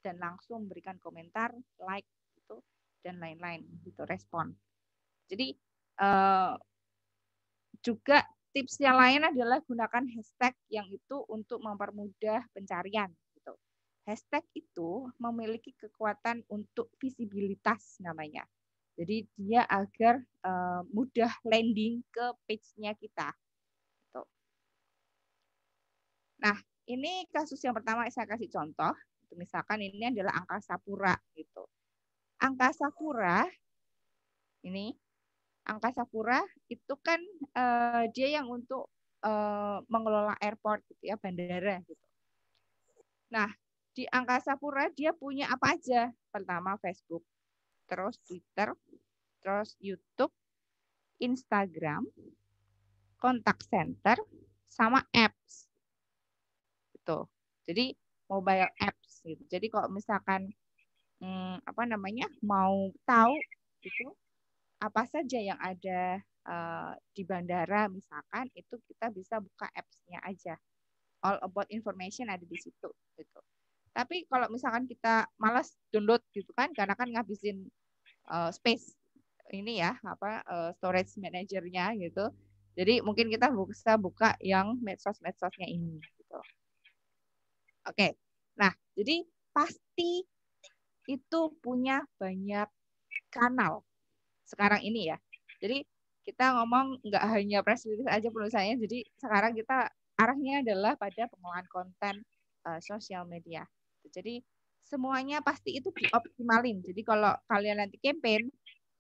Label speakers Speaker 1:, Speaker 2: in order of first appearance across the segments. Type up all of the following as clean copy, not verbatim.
Speaker 1: dan langsung memberikan komentar, like gitu dan lain-lain gitu, respon. Jadi juga tips yang lain adalah gunakan hashtag yang itu untuk mempermudah pencarian gitu. Hashtag itu memiliki kekuatan untuk visibilitas namanya. Jadi dia agar mudah landing ke page-nya kita. Gitu. Nah, ini kasus yang pertama saya kasih contoh. Misalkan ini adalah Angkasa Pura gitu. Angkasa Pura ini Angkasa Pura itu kan dia yang untuk mengelola airport gitu ya, bandara gitu. Nah, di Angkasa Pura dia punya apa aja? Pertama Facebook, terus Twitter, terus YouTube, Instagram, kontak center, sama apps. Gitu. Jadi mobile apps gitu. Jadi kalau misalkan mau tahu gitu apa saja yang ada di bandara misalkan itu kita bisa buka apps-nya aja. All about information ada di situ gitu. Tapi kalau misalkan kita malas download gitu kan karena kan ngabisin space ini ya storage manajernya gitu. Jadi mungkin kita bisa buka yang medsos-medsosnya ini gitu. Oke. Nah, jadi pasti itu punya banyak kanal sekarang ini ya. Jadi kita ngomong nggak hanya press release aja penulisannya, jadi sekarang kita arahnya adalah pada pengolahan konten sosial media. Jadi semuanya pasti itu dioptimalin. Jadi kalau kalian nanti campaign,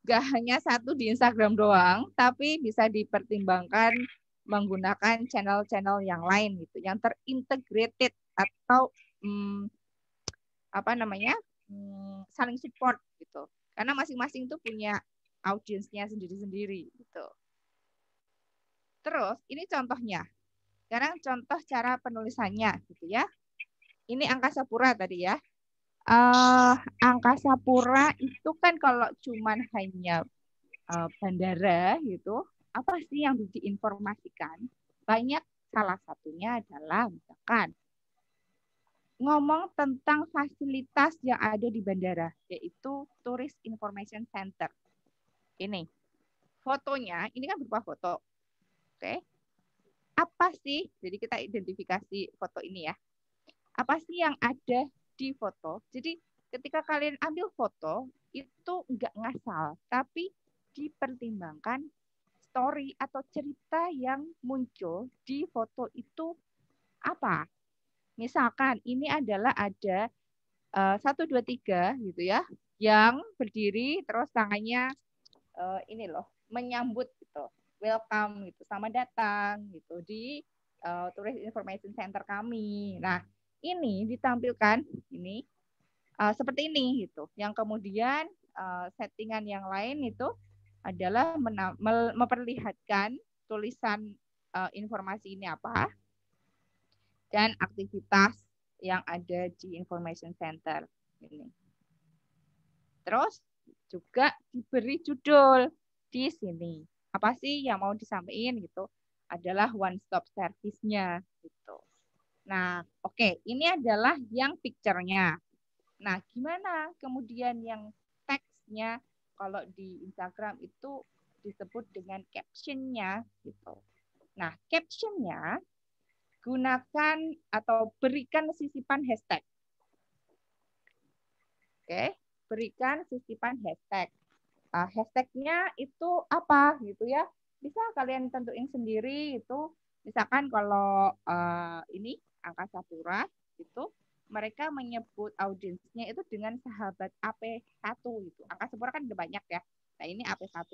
Speaker 1: nggak hanya satu di Instagram doang, tapi bisa dipertimbangkan menggunakan channel-channel yang lain gitu, yang terintegrated atau saling support gitu. Karena masing-masing itu punya audiensnya sendiri-sendiri gitu. Terus ini contohnya. Sekarang contoh cara penulisannya gitu ya. Ini Angkasa Pura tadi ya. Angkasa Pura itu kan kalau cuman hanya bandara gitu, apa sih yang diinformasikan? Banyak, salah satunya adalah misalkan ngomong tentang fasilitas yang ada di bandara, yaitu Tourist Information Center. Ini fotonya, ini kan berupa foto. Oke. Apa sih? Jadi kita identifikasi foto ini ya. Apa sih yang ada di foto? Jadi ketika kalian ambil foto, itu enggak ngasal, tapi dipertimbangkan story atau cerita yang muncul di foto itu apa. Misalkan ini adalah ada 1, 2, 3 gitu ya, yang berdiri terus tangannya ini loh menyambut gitu, welcome gitu, selamat datang gitu di Tourist Information Center kami. Nah ini ditampilkan ini seperti ini gitu. Yang kemudian settingan yang lain itu adalah memperlihatkan tulisan informasi ini apa dan aktivitas yang ada di Information Center ini. Terus juga diberi judul di sini. Apa sih yang mau disampaikan gitu? Adalah one stop service-nya gitu. Nah, oke, ini adalah yang picture-nya. Nah, gimana kemudian yang teksnya kalau di Instagram itu disebut dengan caption-nya gitu. Nah, caption-nya gunakan atau berikan sisipan hashtag. Oke, berikan sisipan hashtag. Hashtagnya itu apa gitu ya? Bisa kalian tentuin sendiri itu. Misalkan kalau ini Angkasa Pura itu mereka menyebut audiensnya itu dengan sahabat AP1 gitu. Angkasa Pura kan ada banyak ya. Nah ini AP1.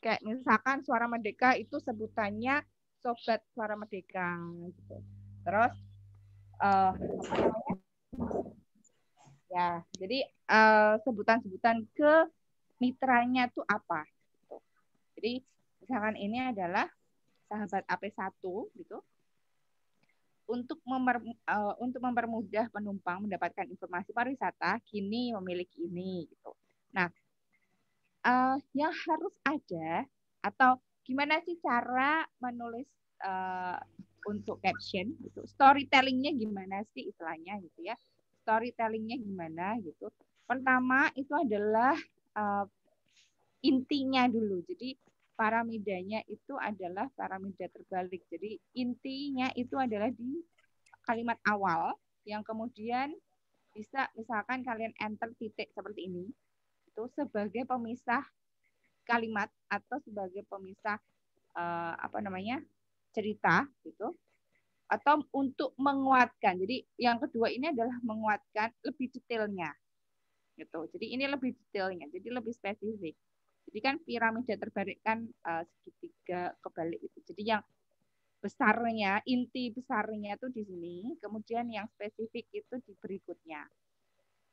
Speaker 1: Kayak misalkan Suara Merdeka itu sebutannya Sobat Suara Merdeka gitu. Terus apa namanya? Ya, jadi sebutan-sebutan ke mitranya tuh apa gitu. Jadi misalkan ini adalah sahabat AP1 gitu. Untuk mempermudah penumpang mendapatkan informasi pariwisata, kini memiliki ini gitu. Nah, yang harus ada atau gimana sih cara menulis untuk caption gitu. Storytellingnya gimana sih istilahnya gitu ya. storytellingnya gimana gitu. Pertama itu adalah intinya dulu. Jadi piramidanya itu adalah piramida terbalik. Jadi intinya itu adalah di kalimat awal yang kemudian bisa misalkan kalian enter titik seperti ini itu sebagai pemisah kalimat atau sebagai pemisah cerita gitu atau untuk menguatkan. Jadi yang kedua ini adalah menguatkan lebih detailnya gitu. Jadi ini lebih detailnya, jadi lebih spesifik. Jadi kan piramida terbalik kan segitiga kebalik itu. Jadi yang besarnya, inti besarnya itu di sini, kemudian yang spesifik itu di berikutnya.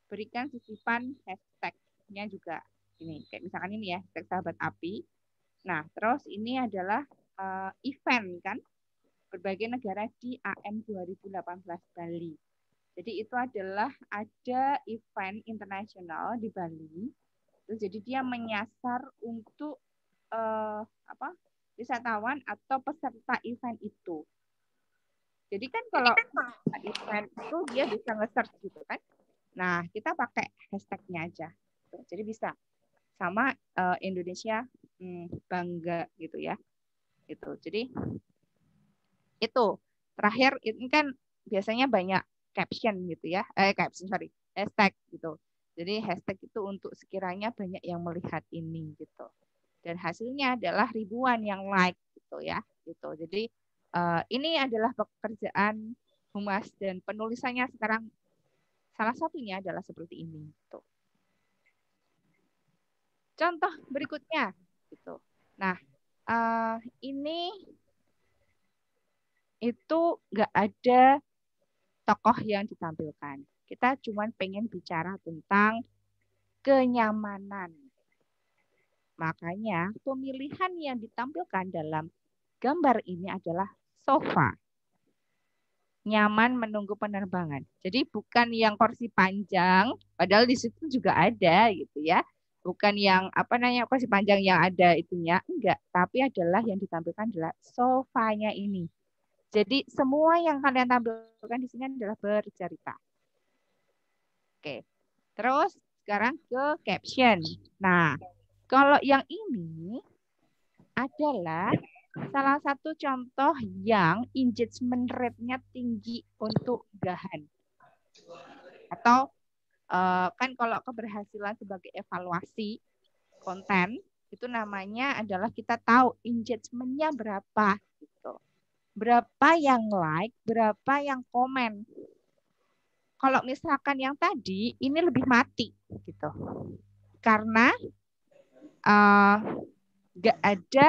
Speaker 1: Berikan sisipan hashtagnya juga. Ini kayak misalkan ini ya, hashtag sahabat api. Nah, terus ini adalah event kan, berbagai negara di AM 2018 Bali. Jadi itu adalah ada event internasional di Bali. Jadi dia menyasar untuk wisatawan atau peserta event itu. Jadi kan kalau event itu dia bisa nge-search gitu kan. Nah, kita pakai hashtagnya aja. Jadi bisa sama Indonesia bangga gitu ya. Gitu. Jadi itu terakhir ini kan biasanya banyak caption gitu ya. Hashtag gitu. Jadi hashtag itu untuk sekiranya banyak yang melihat ini gitu. Dan hasilnya adalah ribuan yang like gitu ya. Gitu. Jadi ini adalah pekerjaan humas dan penulisannya sekarang salah satunya adalah seperti ini. Gitu. Contoh berikutnya, gitu. Nah, ini itu nggak ada tokoh yang ditampilkan. Kita cuma pengen bicara tentang kenyamanan. Makanya pemilihan yang ditampilkan dalam gambar ini adalah sofa. Nyaman menunggu penerbangan. Jadi bukan yang kursi panjang, padahal di situ juga ada gitu ya. Bukan yang kursi panjang yang ada itunya, enggak. Tapi adalah yang ditampilkan adalah sofanya ini. Jadi semua yang kalian tampilkan di sini adalah bercerita. Oke. Terus sekarang ke caption. Nah, kalau yang ini adalah salah satu contoh yang engagement rate-nya tinggi untuk unggahan. Atau kan kalau keberhasilan sebagai evaluasi konten itu namanya adalah kita tahu engagement-nya berapa gitu. Berapa yang like, berapa yang komen. Kalau misalkan yang tadi ini lebih mati gitu. Karena nggak ada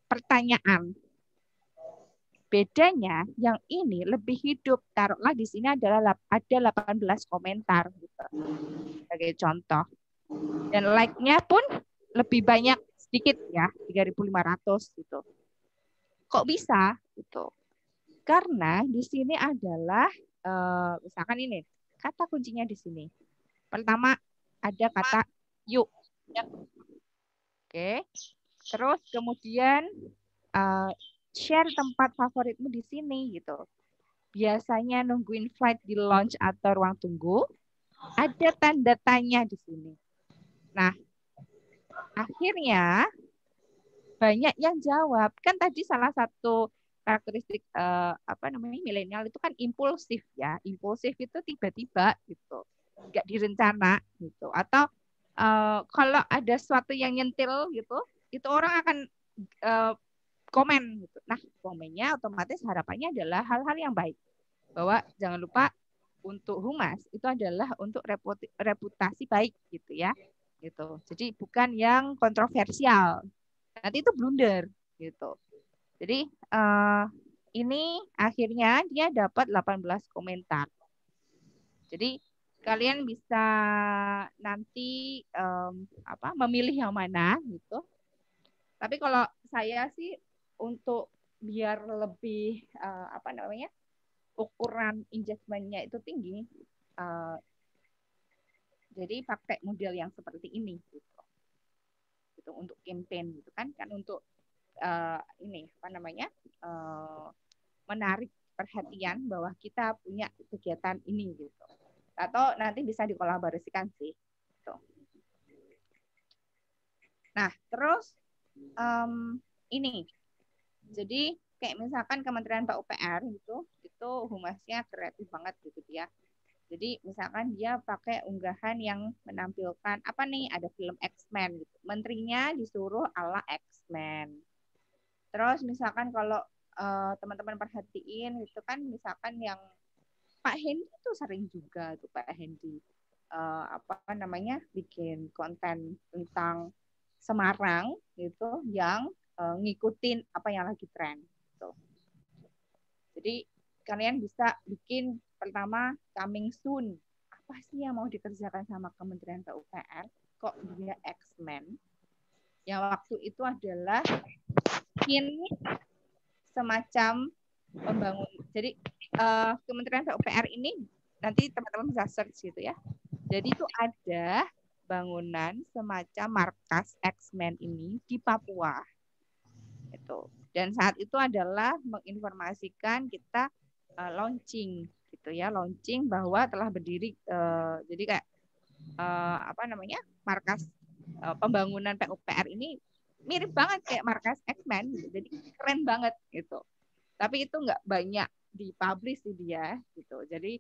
Speaker 1: pertanyaan. Bedanya yang ini lebih hidup. Taruhlah di sini adalah ada 18 komentar gitu. Sebagai contoh. Dan like-nya pun lebih banyak sedikit ya, 3.500 gitu. Kok bisa gitu? Karena di sini adalah misalkan ini kata kuncinya di sini. Pertama ada kata yuk. Oke. Terus kemudian share tempat favoritmu di sini gitu. Biasanya nungguin flight di lounge atau ruang tunggu, ada tanda tanya di sini. Nah, akhirnya banyak yang jawab. Kan tadi salah satu karakteristik milenial itu kan impulsif ya. Impulsif itu tiba-tiba gitu, nggak direncana gitu. Atau kalau ada sesuatu yang nyentil gitu, itu orang akan komen gitu. Nah, komennya otomatis harapannya adalah hal-hal yang baik. Bahwa jangan lupa untuk humas itu adalah untuk reputasi baik gitu ya. Gitu. Jadi bukan yang kontroversial. Nanti itu blunder gitu. Jadi ini akhirnya dia dapat 18 komentar. Jadi kalian bisa nanti memilih yang mana gitu. Tapi kalau saya sih untuk biar lebih ukuran engagement-nya itu tinggi, jadi pakai model yang seperti ini gitu. Gitu untuk campaign gitu kan untuk menarik perhatian bahwa kita punya kegiatan ini gitu. Atau nanti bisa dikolaborasikan sih. Tuh. Nah, terus ini. Jadi kayak misalkan Kementerian PUPR itu humasnya kreatif banget gitu dia. Jadi misalkan dia pakai unggahan yang menampilkan apa nih, ada film X-Men gitu. Menterinya disuruh ala X-Men. Terus misalkan kalau teman-teman perhatiin itu kan misalkan yang Pak Hendi itu sering juga tuh Pak Hendi apa namanya bikin konten tentang Semarang gitu yang ngikutin apa yang lagi tren. Gitu. Jadi kalian bisa bikin pertama coming soon. Apa sih yang mau dikerjakan sama Kementerian PUPR? Kok dia X-Men? Yang waktu itu adalah bikin semacam pembangun. Jadi Kementerian PUPR ini nanti teman-teman bisa search gitu ya. Jadi itu ada bangunan semacam markas X-Men ini di Papua. Itu. Dan saat itu adalah menginformasikan kita launching gitu ya, launching bahwa telah berdiri jadi kayak apa namanya? Markas pembangunan PUPR ini mirip banget kayak markas X-Men gitu. Jadi keren banget gitu. Tapi itu nggak banyak dipublish sih dia gitu. Jadi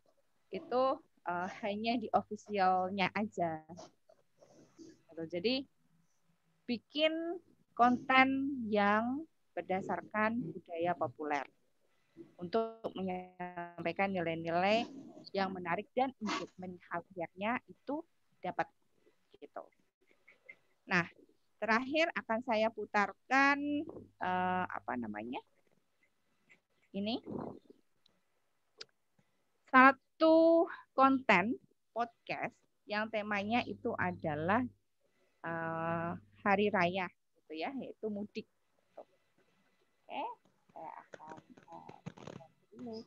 Speaker 1: itu hanya di officialnya aja. Gitu. Jadi bikin konten yang berdasarkan budaya populer untuk menyampaikan nilai-nilai yang menarik dan engagement khasiatnya itu dapat gitu. Nah, terakhir akan saya putarkan apa namanya? Ini satu konten podcast yang temanya itu adalah hari raya gitu ya, yaitu mudik. Oke, saya akan dulu.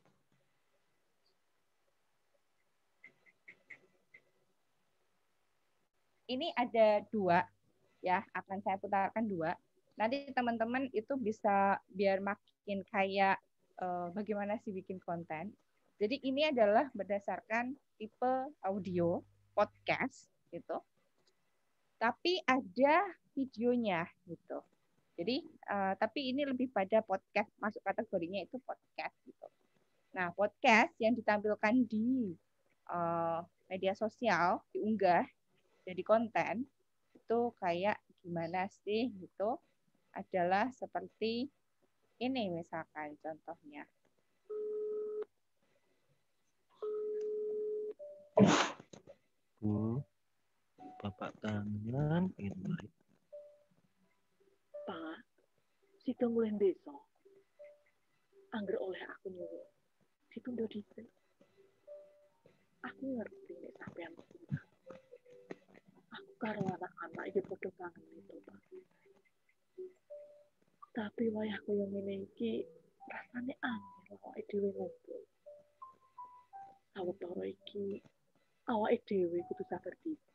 Speaker 1: Ini ada dua ya, akan saya putarkan dua. Nanti teman-teman itu bisa biar makin kayak bagaimana sih bikin konten. Jadi ini adalah berdasarkan tipe audio podcast gitu. Tapi ada videonya gitu. Jadi tapi ini lebih pada podcast, masuk kategorinya itu podcast gitu. Nah, podcast yang ditampilkan di media sosial, diunggah jadi konten itu kayak gimana sih gitu, adalah seperti ini misalkan contohnya.
Speaker 2: Bu, bapak kangen pengen balik.
Speaker 3: Pak, situ mulai desa. Angger oleh aku nyuwun. Ditunda dhisik. Aku ngerti nek sampean kuwi. Aku karo anak-anak iki padha kangen itu, Pak. Tapi wayah koyo ngene iki rasane angel awake dhewe ngumpul. Sawetara iki awake dhewe kudu sabar diri.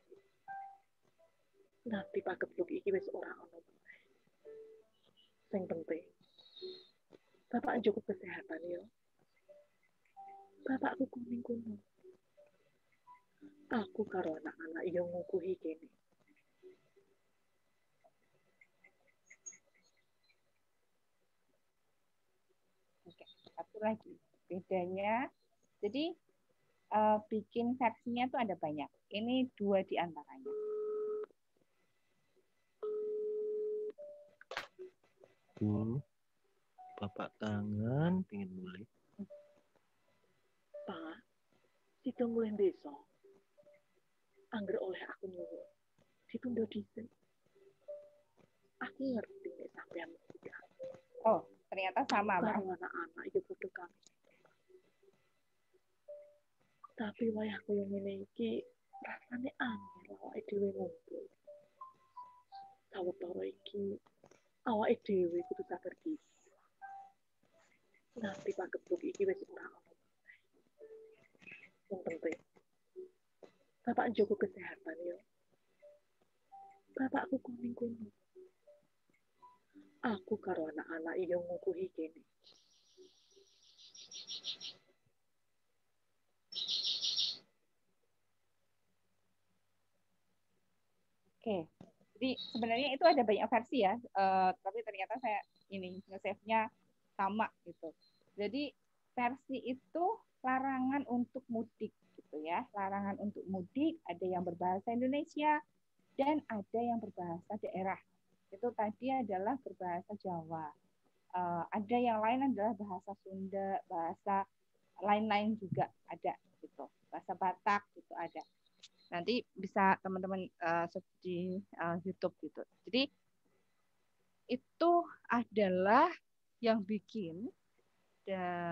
Speaker 3: Nanti pagebluk iki wis ora ono meneh. Sing penting Bapak cukup kesehatan ya. Bapakku kuning kuno. Aku karo anak-anak yang ngukuhi kene.
Speaker 1: Oke, satu lagi bedanya. Jadi bikin versinya tuh ada banyak. Ini dua di antaranya.
Speaker 2: Bu, bapak kangen pengen balik.
Speaker 3: Pak, situ mulai desa. Angger oleh aku nyuwun. Ditunda dhisik. Aku ngerti nek sampean muda.
Speaker 1: Oh, ternyata sama, Mbak.
Speaker 3: Karo anak-anak iki padha kangen. Tapi wayah koyo ngene iki rasane angel awake dhewe ngumpul. Sawetara iki awake dhewe kudu sabar diri. Nanti pagebluk iki wis ora ono meneh. Sing penting Bapak jaga kesehatan ya. Bapakku kuning kuno. Aku karo anak-anak yang ngukuhi kene.
Speaker 1: Oke. Jadi sebenarnya itu ada banyak versi ya, tapi ternyata saya ini nge-save-nya sama gitu. Jadi versi itu larangan untuk mudik gitu ya. Larangan untuk mudik ada yang berbahasa Indonesia dan ada yang berbahasa daerah. Itu tadi adalah berbahasa Jawa. Ada yang lain adalah bahasa Sunda, bahasa lain-lain juga ada gitu. Bahasa Batak gitu ada. Nanti bisa teman-teman search di YouTube gitu. Jadi itu adalah yang bikin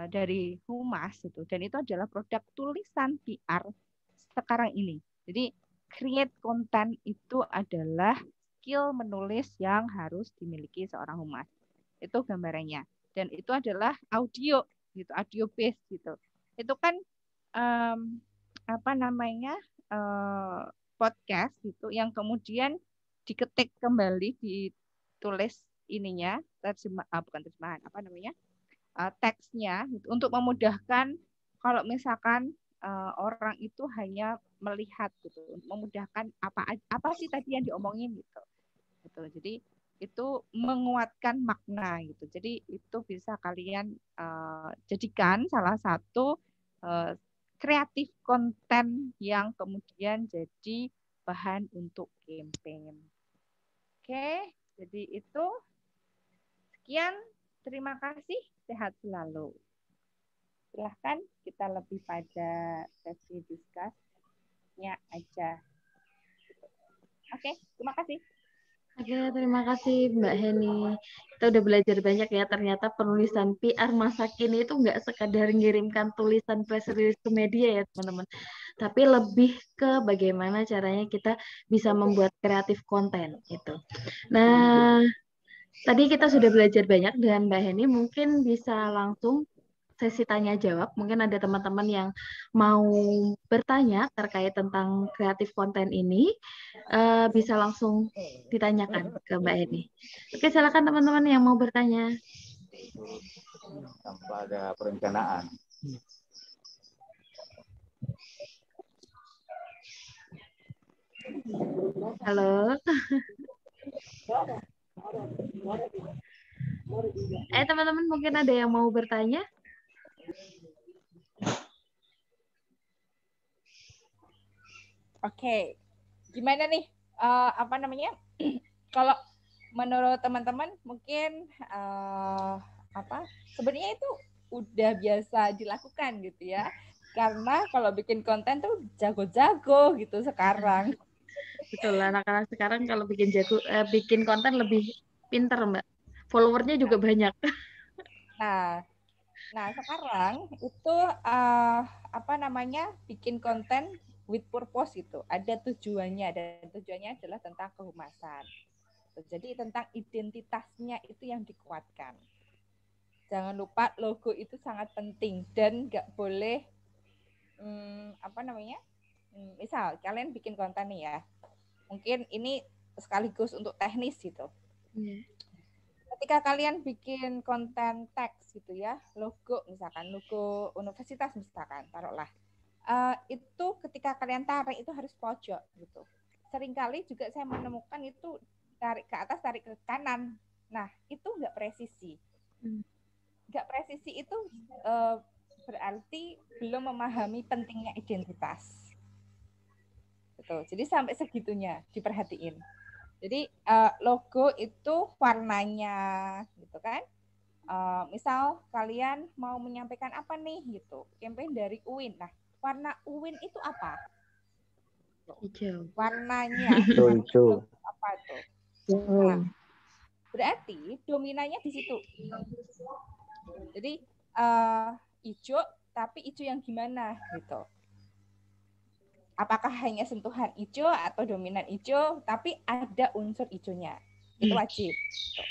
Speaker 1: dari Humas itu, dan itu adalah produk tulisan PR sekarang ini. Jadi create content itu adalah skill menulis yang harus dimiliki seorang Humas. Itu gambarannya. Dan itu adalah audio gitu, audio based gitu. Itu kan apa namanya podcast gitu yang kemudian diketik kembali, ditulis ininya bukan terjemahan, apa namanya teksnya gitu, untuk memudahkan kalau misalkan orang itu hanya melihat gitu, memudahkan apa sih tadi yang diomongin gitu. Jadi itu menguatkan makna gitu. Jadi itu bisa kalian jadikan salah satu kreatif konten yang kemudian jadi bahan untuk campaign. Oke, jadi itu sekian. Terima kasih. Sehat selalu. Silahkan kita lebih pada sesi discuss-nya aja. Oke, terima kasih.
Speaker 4: Oke, terima kasih Mbak Heni. Kita udah belajar banyak ya, ternyata penulisan PR masa kini itu nggak sekadar ngirimkan tulisan press release ke media ya teman-teman, tapi lebih ke bagaimana caranya kita bisa membuat kreatif konten itu. Nah, tadi kita sudah belajar banyak dengan Mbak Heni, mungkin bisa langsung sesi tanya jawab. Mungkin ada teman-teman yang mau bertanya terkait tentang kreatif konten ini, bisa langsung ditanyakan ke Mbak Heni. Oke, silakan teman-teman yang mau bertanya.
Speaker 5: Tanpa ada perencanaan.
Speaker 4: Halo. Teman-teman mungkin ada yang mau bertanya?
Speaker 1: Oke, gimana nih? Apa namanya? Kalau menurut teman-teman mungkin apa? Sebenarnya itu udah biasa dilakukan gitu ya. Karena kalau bikin konten tuh jago-jago gitu sekarang.
Speaker 4: Betul, anak-anak sekarang kalau bikin konten lebih pinter, Mbak. Followernya juga banyak.
Speaker 1: Nah sekarang itu apa namanya, bikin konten with purpose itu ada tujuannya, dan tujuannya adalah tentang kehumasan. Jadi tentang identitasnya itu yang dikuatkan. Jangan lupa logo itu sangat penting dan nggak boleh apa namanya, misal kalian bikin konten nih ya, mungkin ini sekaligus untuk teknis gitu. Ketika kalian bikin konten teks gitu ya, logo misalkan, logo universitas misalkan, taruhlah. Itu ketika kalian tarik itu harus pojok gitu. Seringkali juga saya menemukan itu tarik ke atas, tarik ke kanan. Nah, itu nggak presisi. Nggak presisi itu berarti belum memahami pentingnya identitas. Gitu. Jadi sampai segitunya diperhatiin. Jadi logo itu warnanya gitu kan. Misal kalian mau menyampaikan apa nih gitu, campaign dari UIN. Nah, warna UIN itu apa?
Speaker 4: Hijau.
Speaker 1: Warnanya
Speaker 5: Hijau.
Speaker 1: apa tuh? Nah, berarti dominannya di situ. Jadi hijau, tapi hijau yang gimana gitu? Apakah hanya sentuhan hijau atau dominan hijau, tapi ada unsur hijaunya. Itu wajib. Gitu.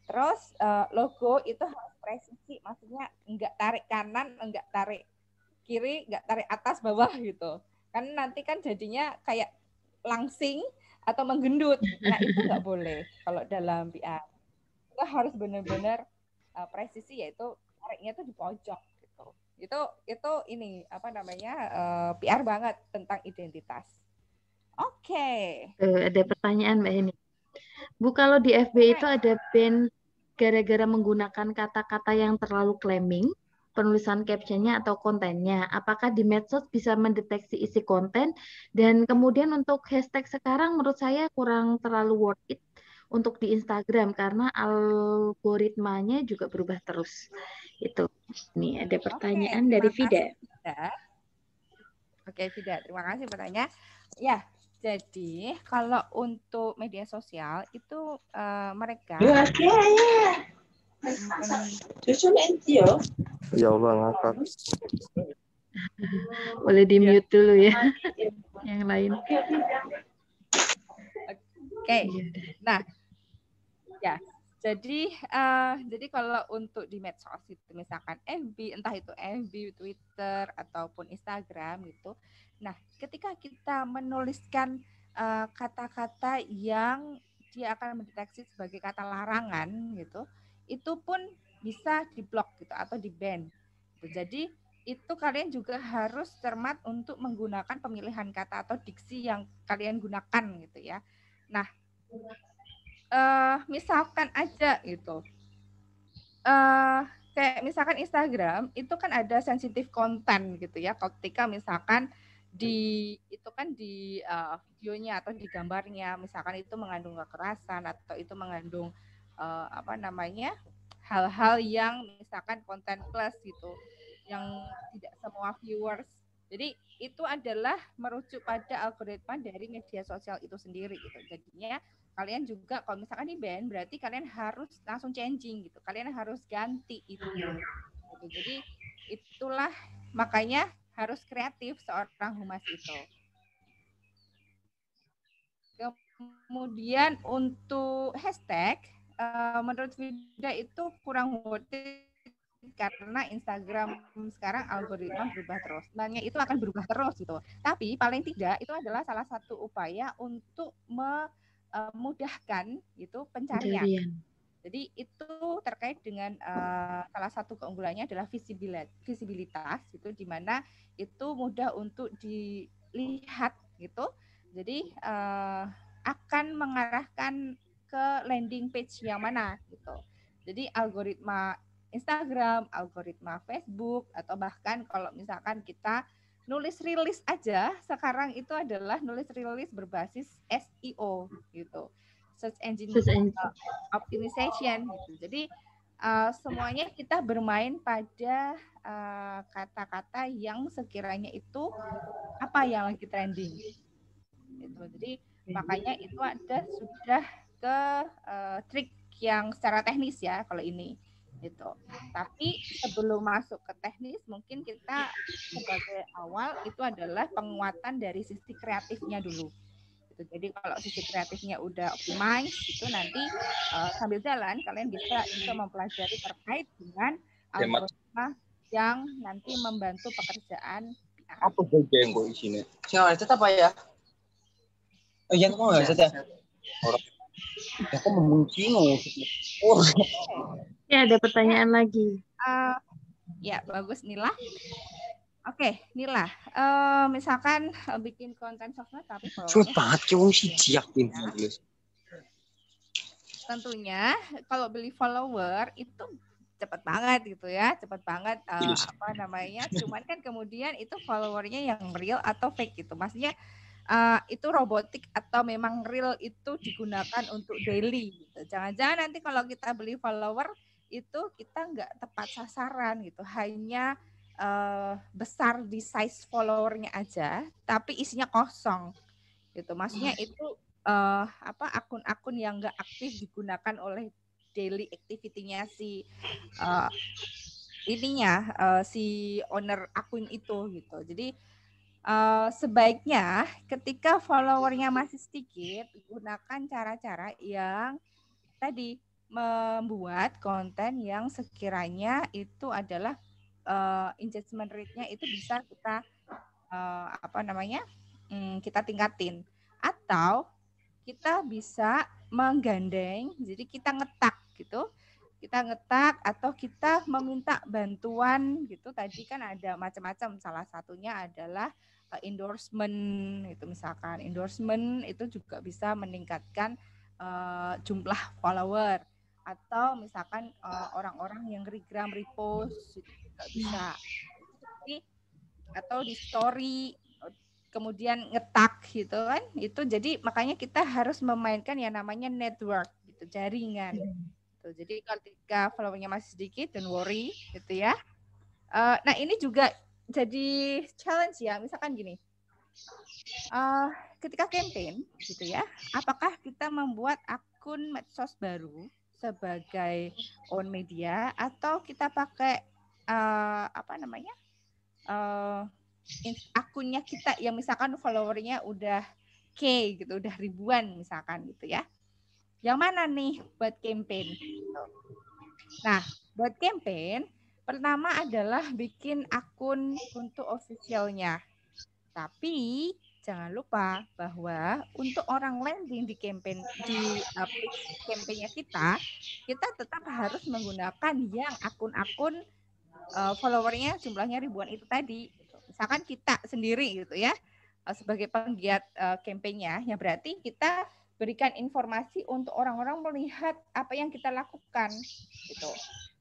Speaker 1: Terus logo itu harus presisi, maksudnya enggak tarik kanan, enggak tarik kiri, enggak tarik atas bawah gitu. Kan nanti kan jadinya kayak langsing atau menggendut. Nah, itu enggak boleh kalau dalam PR. Itu harus benar-benar presisi, yaitu tariknya itu di pojok gitu. Itu ini apa namanya PR banget tentang identitas. Oke.
Speaker 4: Ada pertanyaan Mbak Heni. Bu, kalau di FB itu ada ban gara-gara menggunakan kata-kata yang terlalu claiming, penulisan captionnya atau kontennya. Apakah di medsos bisa mendeteksi isi konten? Dan kemudian untuk hashtag sekarang menurut saya kurang terlalu worth it untuk di Instagram karena algoritmanya juga berubah terus. Itu. Nih ada pertanyaan
Speaker 1: Oke,
Speaker 4: dari
Speaker 1: terima
Speaker 4: Vida.
Speaker 1: kasih, Vida. Oke, Vida, terima kasih pertanyaannya. Ya, jadi kalau untuk media sosial itu mereka
Speaker 2: Ya Allah ngakak.
Speaker 4: Boleh di mute dulu ya. Yang lain.
Speaker 1: Oke. Nah, ya. Jadi kalau untuk di medsos itu misalkan FB, entah itu FB, Twitter ataupun Instagram gitu. Nah, ketika kita menuliskan kata-kata yang dia akan mendeteksi sebagai kata larangan gitu, itu pun bisa diblok gitu atau di-ban. Jadi itu kalian juga harus cermat untuk menggunakan pemilihan kata atau diksi yang kalian gunakan gitu ya. Nah, misalkan aja gitu, kayak misalkan Instagram itu kan ada sensitif konten gitu ya. Ketika misalkan di itu kan di videonya atau di gambarnya, misalkan itu mengandung kekerasan atau itu mengandung hal-hal yang misalkan konten plus gitu, yang tidak semua viewers. Jadi itu adalah merujuk pada algoritma dari media sosial itu sendiri gitu. Jadinya kalian juga kalau misalkan di ban berarti kalian harus langsung changing gitu, kalian harus ganti itu gitu. Jadi itulah makanya harus kreatif seorang humas itu. Kemudian untuk hashtag menurut Vida itu kurang worth it karena Instagram sekarang algoritma berubah terus. Sebenarnya itu akan berubah terus gitu. Tapi paling tidak itu adalah salah satu upaya untuk memudahkan gitu pencarian. Jadi itu terkait dengan salah satu keunggulannya adalah visibilitas gitu, di mana itu mudah untuk dilihat gitu. Jadi akan mengarahkan ke landing page yang mana gitu. Jadi algoritma Instagram, algoritma Facebook, atau bahkan kalau misalkan kita nulis rilis aja, sekarang itu adalah nulis rilis berbasis SEO gitu, search engine optimization gitu. Jadi semuanya kita bermain pada kata-kata yang sekiranya itu apa yang lagi trending gitu. Jadi makanya itu sudah ke trik yang secara teknis ya kalau ini gitu. Tapi sebelum masuk ke teknis, mungkin kita sebagai awal itu adalah penguatan dari sisi kreatifnya dulu. Gitu. Jadi kalau sisi kreatifnya udah optimize itu nanti sambil jalan kalian bisa mempelajari terkait dengan algoritma yang nanti membantu pekerjaan PR.
Speaker 5: Apa bagian kok isinya? Siapa tetap apa ya? Oh iya, kok nggak saja? Orang aku memuncimu. Oh.
Speaker 4: Ya, ada pertanyaan lagi.
Speaker 1: Ya, bagus Nila. Oke, Nila. Misalkan bikin konten sosmed tapi tentunya kalau beli follower itu cepat banget gitu ya, cepat banget cuman kan kemudian itu followernya yang real atau fake gitu, maksudnya itu robotik atau memang real itu digunakan untuk daily gitu. Jangan-jangan nanti kalau kita beli follower itu kita nggak tepat sasaran gitu, hanya besar di size followernya aja tapi isinya kosong gitu, maksudnya itu akun-akun yang nggak aktif digunakan oleh daily activity-nya si si owner akun itu gitu. Jadi sebaiknya ketika followernya masih sedikit, gunakan cara-cara yang tadi membuat konten yang sekiranya itu adalah engagement rate-nya itu bisa kita kita tingkatin, atau kita bisa menggandeng, jadi kita ngetak gitu, atau kita meminta bantuan gitu. Tadi kan ada macam-macam, salah satunya adalah endorsement itu misalkan. Endorsement itu juga bisa meningkatkan jumlah follower, atau misalkan orang-orang yang repost itu juga bisa. Jadi, atau di story kemudian ngetak gitu kan, itu jadi makanya kita harus memainkan yang namanya network gitu, jaringan gitu. Jadi ketika followernya masih sedikit, don't worry gitu ya. Nah ini juga jadi challenge ya, misalkan gini, ketika campaign gitu ya, apakah kita membuat akun medsos baru sebagai own media, atau kita pakai akunnya kita yang misalkan followernya udah gitu, udah ribuan misalkan gitu ya. Yang mana nih buat campaign? Nah, buat campaign pertama adalah bikin akun untuk officialnya. Tapi jangan lupa bahwa untuk orang landing di campaign campaignnya kita tetap harus menggunakan yang akun-akun followernya jumlahnya ribuan itu tadi. Misalkan kita sendiri gitu ya, sebagai penggiat campaignnya, yang berarti kita berikan informasi untuk orang-orang melihat apa yang kita lakukan gitu,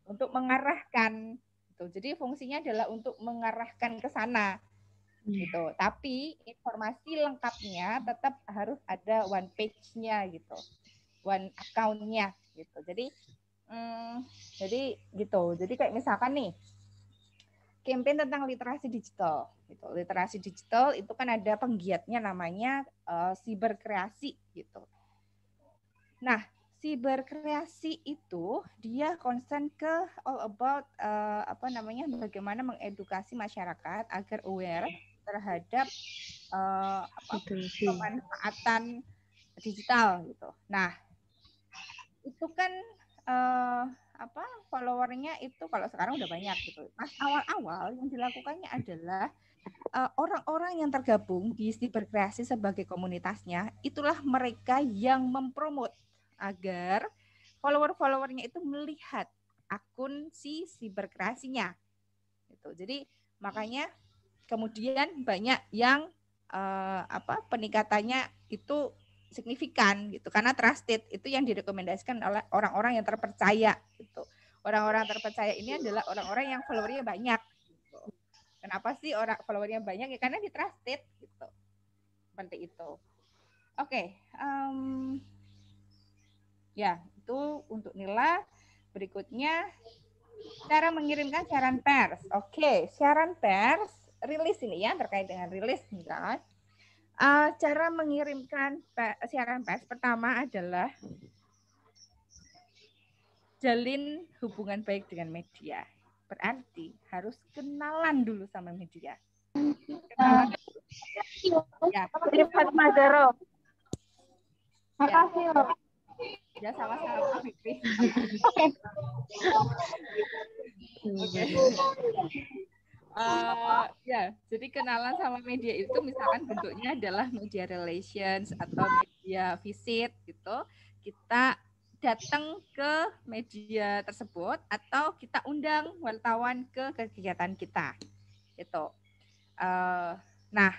Speaker 1: untuk mengarahkan gitu. Jadi fungsinya adalah untuk mengarahkan ke sana gitu. Tapi informasi lengkapnya tetap harus ada one page-nya gitu, one account-nya gitu. Jadi gitu. Jadi kayak misalkan nih, campaign tentang literasi digital gitu. Literasi digital itu kan ada penggiatnya namanya siberkreasi gitu. Nah, siberkreasi itu dia concern ke all about bagaimana mengedukasi masyarakat agar aware terhadap pemanfaatan digital gitu. Nah, itu kan followernya itu kalau sekarang udah banyak gitu. Mas awal-awal yang dilakukannya adalah orang-orang yang tergabung di siberkreasi sebagai komunitasnya, itulah mereka yang mempromot agar follower-followernya itu melihat akun si siberkreasinya. Gitu. Jadi makanya kemudian banyak yang peningkatannya itu signifikan gitu, karena trusted itu yang direkomendasikan oleh orang-orang yang terpercaya gitu. Orang-orang terpercaya ini adalah orang-orang yang followernya banyak gitu. Kenapa sih orang followernya banyak? Ya karena di trusted gitu. Seperti itu. Oke, ya itu untuk Nila. Berikutnya cara mengirimkan siaran pers. Oke, siaran pers rilis ini ya, terkait dengan rilis misalkan. Cara mengirimkan siaran pers pertama adalah jalin hubungan baik dengan media. Berarti harus kenalan dulu sama media. Kenalan dulu. Ya.
Speaker 3: Fatimah Zahra.
Speaker 1: Makasih loh. Ya sama-sama Fikri. Oke. Ya, jadi kenalan sama media itu misalkan bentuknya adalah media relations atau media visit gitu. Kita datang ke media tersebut atau kita undang wartawan ke kegiatan kita gitu. Nah,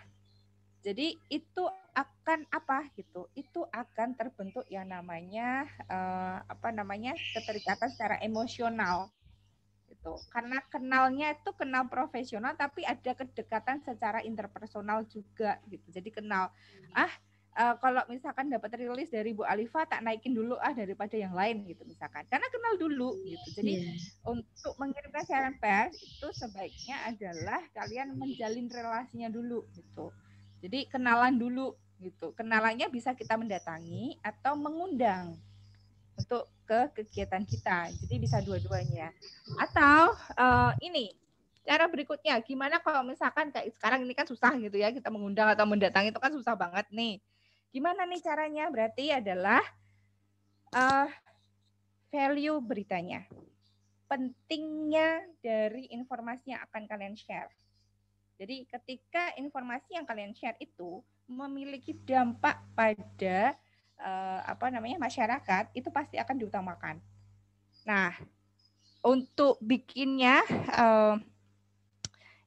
Speaker 1: jadi itu akan apa gitu? Itu akan terbentuk yang namanya keterikatan secara emosional. Gitu. Karena kenalnya itu kenal profesional, tapi ada kedekatan secara interpersonal juga gitu. Jadi kenal, kalau misalkan dapat rilis dari Bu Alifa, tak naikin dulu daripada yang lain gitu misalkan. Karena kenal dulu gitu. Jadi untuk mengirimkan siaran pers itu sebaiknya adalah kalian menjalin relasinya dulu gitu. Jadi kenalan dulu gitu. Kenalannya bisa kita mendatangi atau mengundang untuk ke kegiatan kita. Jadi bisa dua-duanya. Atau ini cara berikutnya, gimana kalau misalkan kayak sekarang ini kan susah gitu ya, kita mengundang atau mendatangi itu kan susah banget nih. Gimana nih caranya? Berarti adalah value beritanya. Pentingnya dari informasi yang akan kalian share. Jadi ketika informasi yang kalian share itu memiliki dampak pada masyarakat, itu pasti akan diutamakan. Nah, untuk bikinnya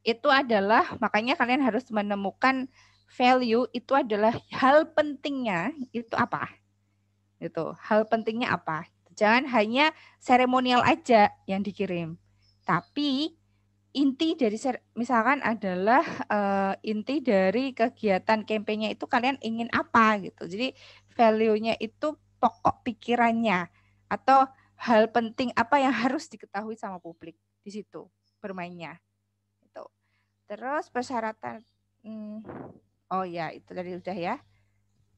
Speaker 1: itu adalah, makanya kalian harus menemukan value itu adalah hal pentingnya itu apa. Itu hal pentingnya apa. Jangan hanya seremonial aja yang dikirim. Tapi inti dari misalkan adalah inti dari kegiatan kampanye itu kalian ingin apa gitu. Jadi value-nya itu pokok pikirannya atau hal penting apa yang harus diketahui sama publik di situ bermainnya. Itu. Terus persyaratan oh ya itu tadi udah ya.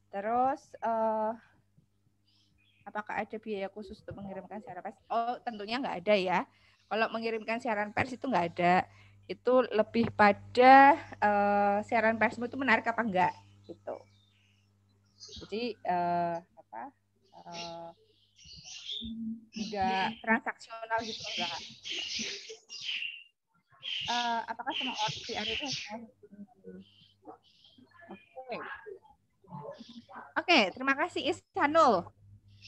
Speaker 1: Terus apakah ada biaya khusus untuk mengirimkan siaran pers? Oh tentunya nggak ada ya. Kalau mengirimkan siaran pers itu nggak ada. Itu lebih pada siaran persmu itu menarik apa enggak gitu. Jadi enggak transaksional gitu enggak. Apakah semua PR itu Oke, terima kasih Ihsanul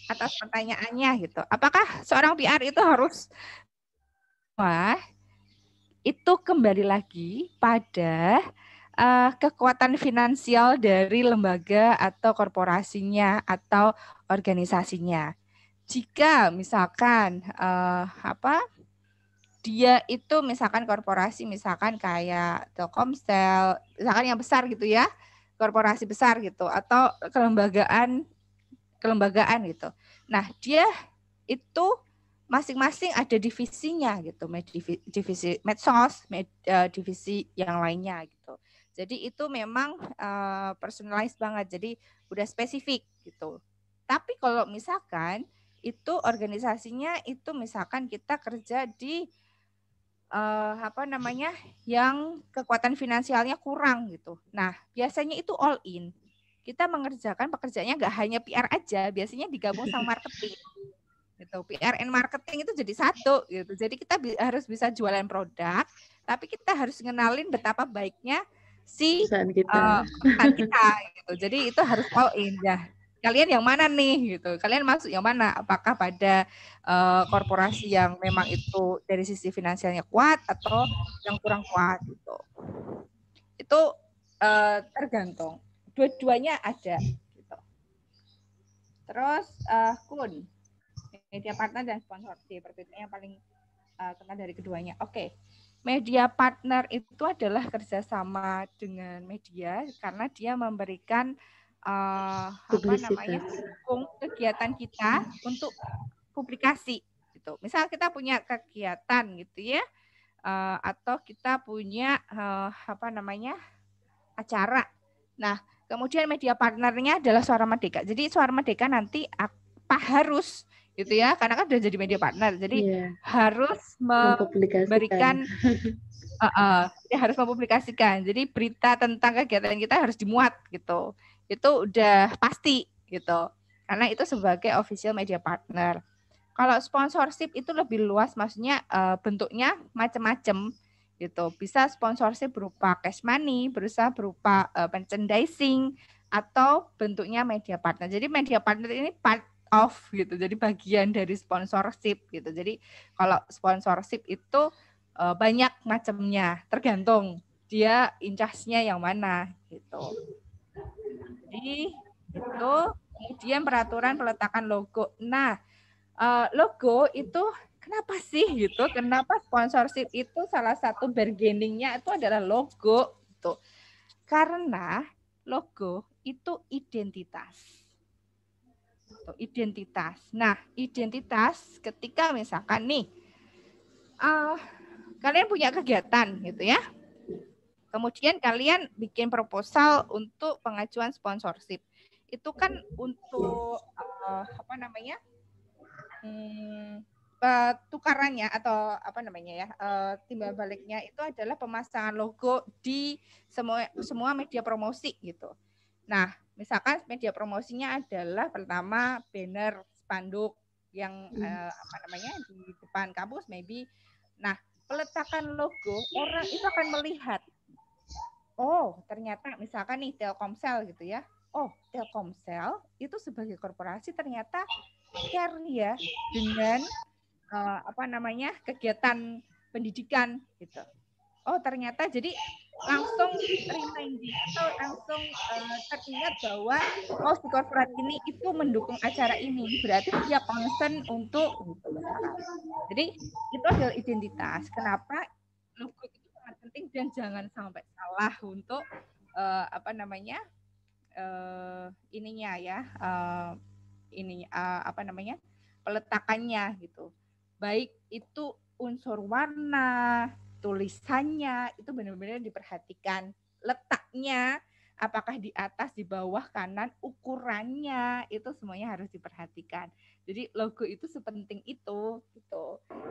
Speaker 1: atas pertanyaannya gitu. Apakah seorang PR itu harus itu kembali lagi pada kekuatan finansial dari lembaga atau korporasinya atau organisasinya. Jika misalkan dia itu misalkan korporasi misalkan kayak Telkomsel, misalkan yang besar gitu ya, korporasi besar gitu atau kelembagaan gitu. Nah, dia itu masing-masing ada divisinya gitu, divisi medsos, divisi yang lainnya gitu. Jadi itu memang personalized banget, jadi udah spesifik gitu. Tapi kalau misalkan itu organisasinya itu misalkan kita kerja di yang kekuatan finansialnya kurang gitu. Nah, biasanya itu all in. Kita mengerjakan pekerjaannya nggak hanya PR aja, biasanya digabung sama marketing. Gitu. PR and marketing itu jadi satu gitu. Jadi kita harus bisa jualan produk, tapi kita harus ngenalin betapa baiknya si perusahaan kita gitu. Jadi itu harus all in ya. Kalian yang mana nih gitu? Kalian masuk yang mana? Apakah pada korporasi yang memang itu dari sisi finansialnya kuat atau yang kurang kuat gitu? Itu tergantung. Dua-duanya ada gitu. Terus Kun, media partner dan sponsorship, yang paling kenal dari keduanya. Oke. Media partner itu adalah kerjasama dengan media karena dia memberikan mendukung kegiatan kita untuk publikasi gitu. Misal kita punya kegiatan gitu ya, atau kita punya acara. Nah, kemudian media partnernya adalah Suara Merdeka. Jadi Suara Merdeka nanti harus gitu ya, karena kan sudah jadi media partner, jadi harus memberikan harus mempublikasikan. Jadi berita tentang kegiatan kita harus dimuat gitu. Itu udah pasti gitu. Karena itu sebagai official media partner. Kalau sponsorship itu lebih luas, maksudnya bentuknya macam-macam gitu. Bisa sponsorship berupa cash money, berupa merchandising, atau bentuknya media partner. Jadi media partner ini part of gitu. Jadi bagian dari sponsorship gitu. Jadi kalau sponsorship itu banyak macamnya, tergantung dia incasnya yang mana gitu. Jadi itu kemudian peraturan peletakan logo. Nah, logo itu kenapa sih gitu? Kenapa sponsorship itu salah satu bargainingnya itu adalah logo gitu. Karena logo itu identitas. Identitas. Nah, identitas ketika misalkan nih kalian punya kegiatan gitu ya. Kemudian kalian bikin proposal untuk pengajuan sponsorship. Itu kan untuk tukarannya atau timbal baliknya itu adalah pemasangan logo di semua media promosi gitu. Nah, misalkan media promosinya adalah pertama banner, spanduk yang di depan kampus maybe. Nah, peletakan logo orang itu akan melihat, oh ternyata misalkan nih Telkomsel gitu ya. Oh, Telkomsel itu sebagai korporasi ternyata care ya dengan kegiatan pendidikan gitu. oh ternyata jadi langsung reminding atau langsung teringat bahwa oh si korporat ini itu mendukung acara ini, berarti dia concern untuk gitu misalkan. Jadi itu adalah identitas. Kenapa logo itu sangat penting dan jangan sampai salah untuk apa namanya ininya ya ini apa namanya peletakannya gitu. Baik itu unsur warna, tulisannya itu benar-benar diperhatikan, letaknya apakah di atas, di bawah, kanan, ukurannya itu semuanya harus diperhatikan. Jadi logo itu sepenting itu gitu.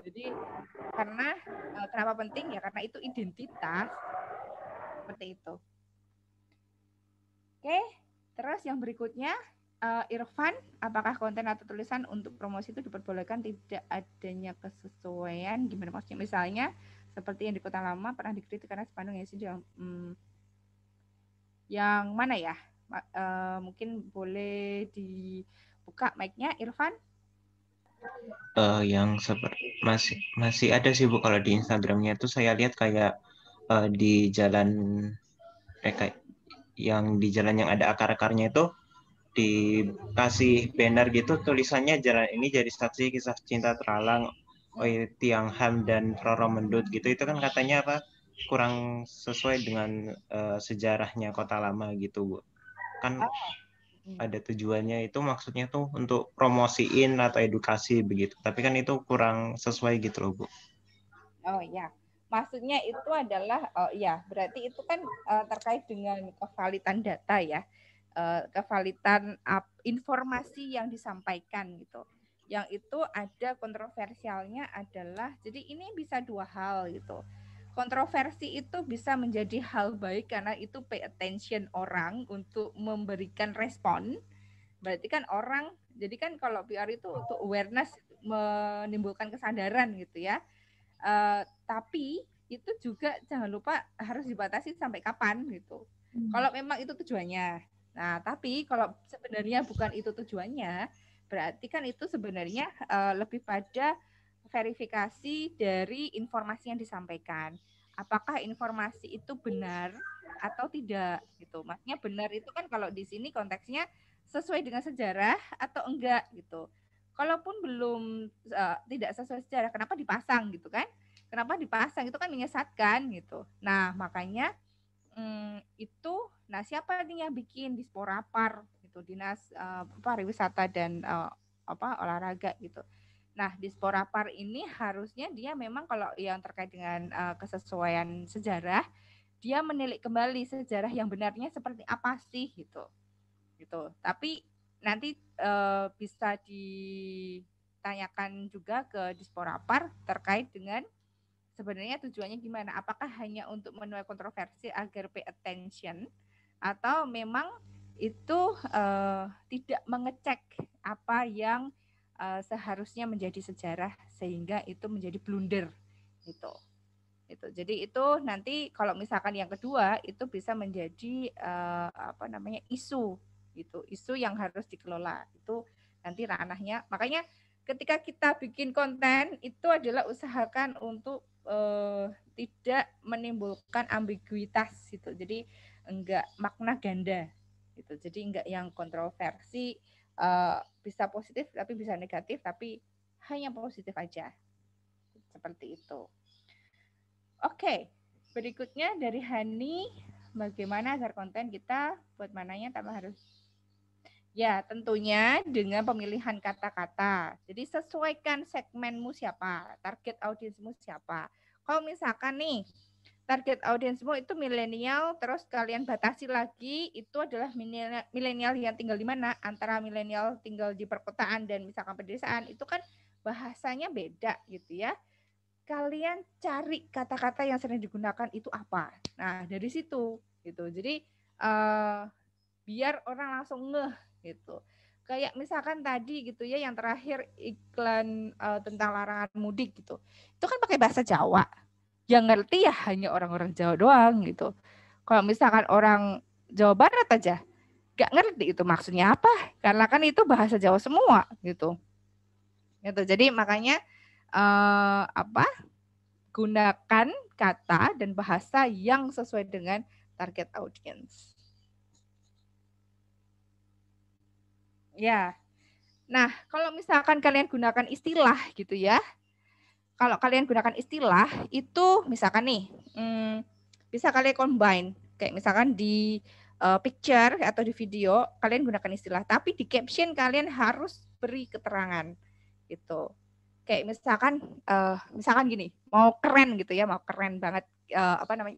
Speaker 1: Jadi karena kenapa penting ya karena itu identitas seperti itu. Oke, terus yang berikutnya Irfan, apakah konten atau tulisan untuk promosi itu diperbolehkan tidak adanya kesesuaian? Gimana maksudnya? Misalnya seperti yang di Kota Lama pernah dikritik karena spanduk yang mana ya? Mungkin boleh dibuka mic-nya, Irfan?
Speaker 2: Yang masih ada sih Bu, kalau di Instagramnya itu saya lihat kayak di jalan kayak yang di jalan yang ada akar-akarnya itu dikasih banner gitu tulisannya jalan ini jadi saksi kisah cinta teralang Tiang Ham dan Roro Mendut gitu, itu kan katanya apa kurang sesuai dengan sejarahnya Kota Lama gitu Bu. Kan ada tujuannya itu maksudnya tuh untuk promosiin atau edukasi begitu, tapi kan itu kurang sesuai gitu loh Bu.
Speaker 1: Oh ya, maksudnya itu adalah ya berarti itu kan terkait dengan kevalitan data ya, kevalitan informasi yang disampaikan gitu. Yang itu ada kontroversialnya adalah, jadi ini bisa dua hal gitu. Kontroversi itu bisa menjadi hal baik karena itu pay attention orang untuk memberikan respon. Berarti kan orang, jadi kan kalau PR itu untuk awareness, menimbulkan kesadaran gitu ya. Tapi itu juga jangan lupa harus dibatasi sampai kapan gitu. Kalau memang itu tujuannya. Nah, tapi kalau sebenarnya bukan itu tujuannya, berarti kan itu sebenarnya lebih pada verifikasi dari informasi yang disampaikan. Apakah informasi itu benar atau tidak gitu. Maksudnya benar itu kan kalau di sini konteksnya sesuai dengan sejarah atau enggak gitu. Kalaupun belum tidak sesuai sejarah, kenapa dipasang gitu kan? Kenapa dipasang itu kan menyesatkan gitu. Nah makanya itu, nah siapa nih yang bikin Disporapar gitu, Dinas Pariwisata dan olahraga gitu. Nah Disporapar ini harusnya dia memang kalau yang terkait dengan kesesuaian sejarah, dia menilik kembali sejarah yang benarnya seperti apa sih gitu. Tapi nanti bisa ditanyakan juga ke Disporapar terkait dengan sebenarnya tujuannya gimana? Apakah hanya untuk menuai kontroversi agar pay attention atau memang itu tidak mengecek apa yang seharusnya menjadi sejarah sehingga itu menjadi blunder gitu. Jadi itu nanti kalau misalkan yang kedua itu bisa menjadi isu gitu, isu yang harus dikelola itu nanti ranahnya. Makanya ketika kita bikin konten itu adalah usahakan untuk tidak menimbulkan ambiguitas gitu. Jadi enggak makna ganda gitu. Jadi enggak yang kontroversi, bisa positif tapi bisa negatif, tapi hanya positif aja. Seperti itu. Oke, berikutnya dari Hani, bagaimana agar konten kita buat mananya tambah harus? Ya, tentunya dengan pemilihan kata-kata. Jadi sesuaikan segmenmu siapa, target audiensmu siapa. Kalau misalkan nih, target audiensmu itu milenial, terus kalian batasi lagi, itu adalah milenial yang tinggal di mana? Antara milenial tinggal di perkotaan dan misalkan pedesaan, itu kan bahasanya beda gitu ya. Kalian cari kata-kata yang sering digunakan itu apa. Nah, dari situ gitu. Jadi biar orang langsung ngeh gitu. Kayak misalkan tadi gitu ya yang terakhir iklan tentang larangan mudik gitu. Itu kan pakai bahasa Jawa. Yang ngerti ya hanya orang-orang Jawa doang gitu. Kalau misalkan orang Jawa Barat aja gak ngerti itu maksudnya apa. Karena kan itu bahasa Jawa semua gitu. Gitu. Jadi makanya gunakan kata dan bahasa yang sesuai dengan target audience. Ya. Nah, kalau misalkan kalian gunakan istilah gitu ya. Kalau kalian gunakan istilah itu misalkan nih, bisa kalian combine. Kayak misalkan di picture atau di video kalian gunakan istilah, tapi di caption kalian harus beri keterangan gitu. Kayak misalkan gini, mau keren gitu ya, mau keren banget, apa namanya?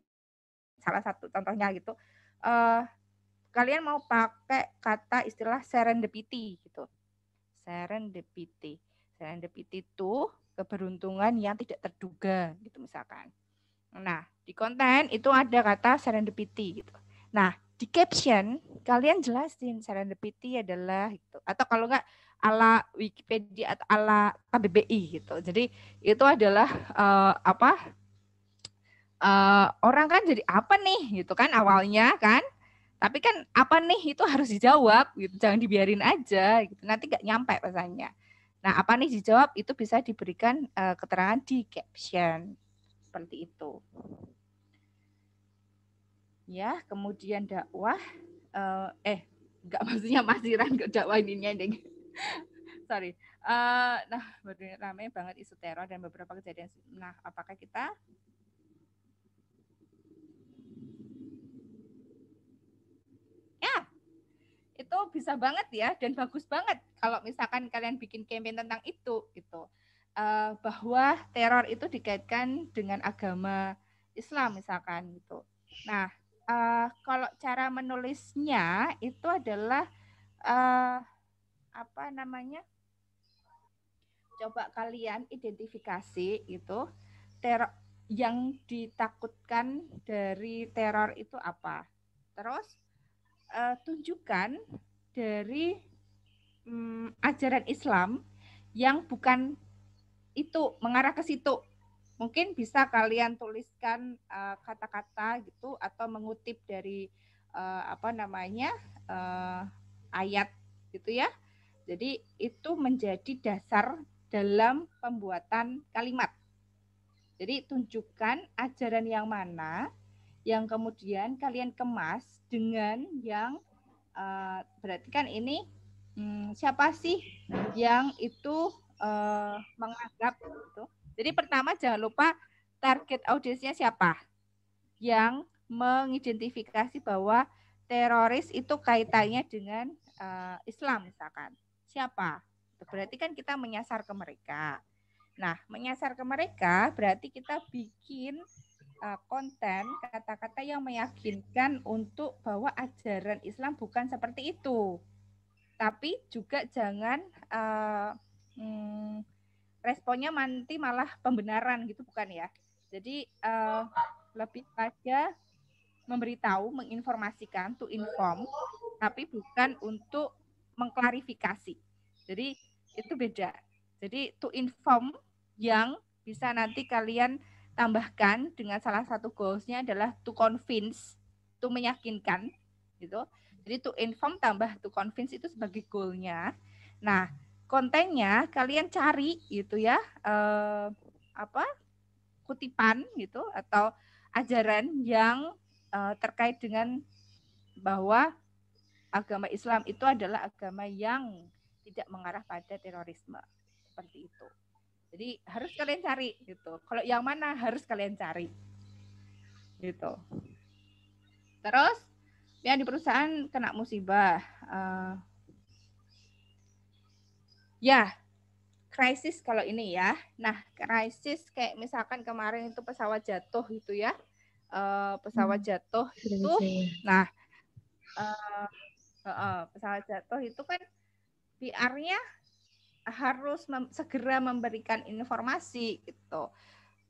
Speaker 1: Salah satu contohnya gitu. Kalian mau pakai kata istilah serendipity gitu. Serendipity. Serendipity itu keberuntungan yang tidak terduga gitu misalkan. Nah, di konten itu ada kata serendipity gitu. Nah, di caption kalian jelasin serendipity adalah gitu. Atau kalau enggak ala Wikipedia atau ala KBBI gitu. Jadi itu adalah orang kan jadi apa nih gitu kan awalnya kan. Tapi kan apa nih itu harus dijawab gitu. Jangan dibiarin aja gitu. Nanti nggak nyampe pesannya. Nah, apa nih dijawab itu bisa diberikan keterangan di caption. Seperti itu. Ya, kemudian dakwah enggak maksudnya masiran ke dakwah ininya deh. Sorry. Nah, ramai banget isu teror dan beberapa kejadian. Nah, apakah kita itu bisa banget ya dan bagus banget kalau misalkan kalian bikin campaign tentang itu gitu. Bahwa teror itu dikaitkan dengan agama Islam misalkan gitu. Nah, kalau cara menulisnya itu adalah apa namanya? Coba kalian identifikasi itu teror yang ditakutkan dari teror itu apa. Terus tunjukkan dari ajaran Islam yang bukan itu mengarah ke situ. Mungkin bisa kalian tuliskan kata-kata gitu atau mengutip dari ayat gitu ya. Jadi itu menjadi dasar dalam pembuatan kalimat. Jadi tunjukkan ajaran yang mana yang kemudian kalian kemas dengan yang berarti kan ini siapa sih yang itu menganggap gitu. Jadi pertama jangan lupa target audiensnya siapa yang mengidentifikasi bahwa teroris itu kaitannya dengan Islam misalkan. Siapa? Berarti kan kita menyasar ke mereka. Nah, menyasar ke mereka berarti kita bikin konten kata-kata yang meyakinkan untuk bahwa ajaran Islam bukan seperti itu. Tapi juga jangan responnya nanti malah pembenaran gitu bukan ya. Jadi lebih pada memberitahu, menginformasikan, to inform, tapi bukan untuk mengklarifikasi. Jadi itu beda. Jadi to inform yang bisa nanti kalian tambahkan dengan salah satu goals-nya adalah to convince, to meyakinkan gitu. Jadi to inform tambah to convince itu sebagai goal-nya. Nah, kontennya kalian cari gitu ya, kutipan gitu atau ajaran yang terkait dengan bahwa agama Islam itu adalah agama yang tidak mengarah pada terorisme. Seperti itu. Jadi harus kalian cari gitu. Kalau yang mana harus kalian cari. Gitu. Terus yang di perusahaan kena musibah. Ya, krisis kalau ini ya. Nah, krisis kayak misalkan kemarin itu pesawat jatuh gitu ya. Pesawat jatuh itu. Nah, pesawat jatuh itu kan PR-nya harus segera memberikan informasi gitu.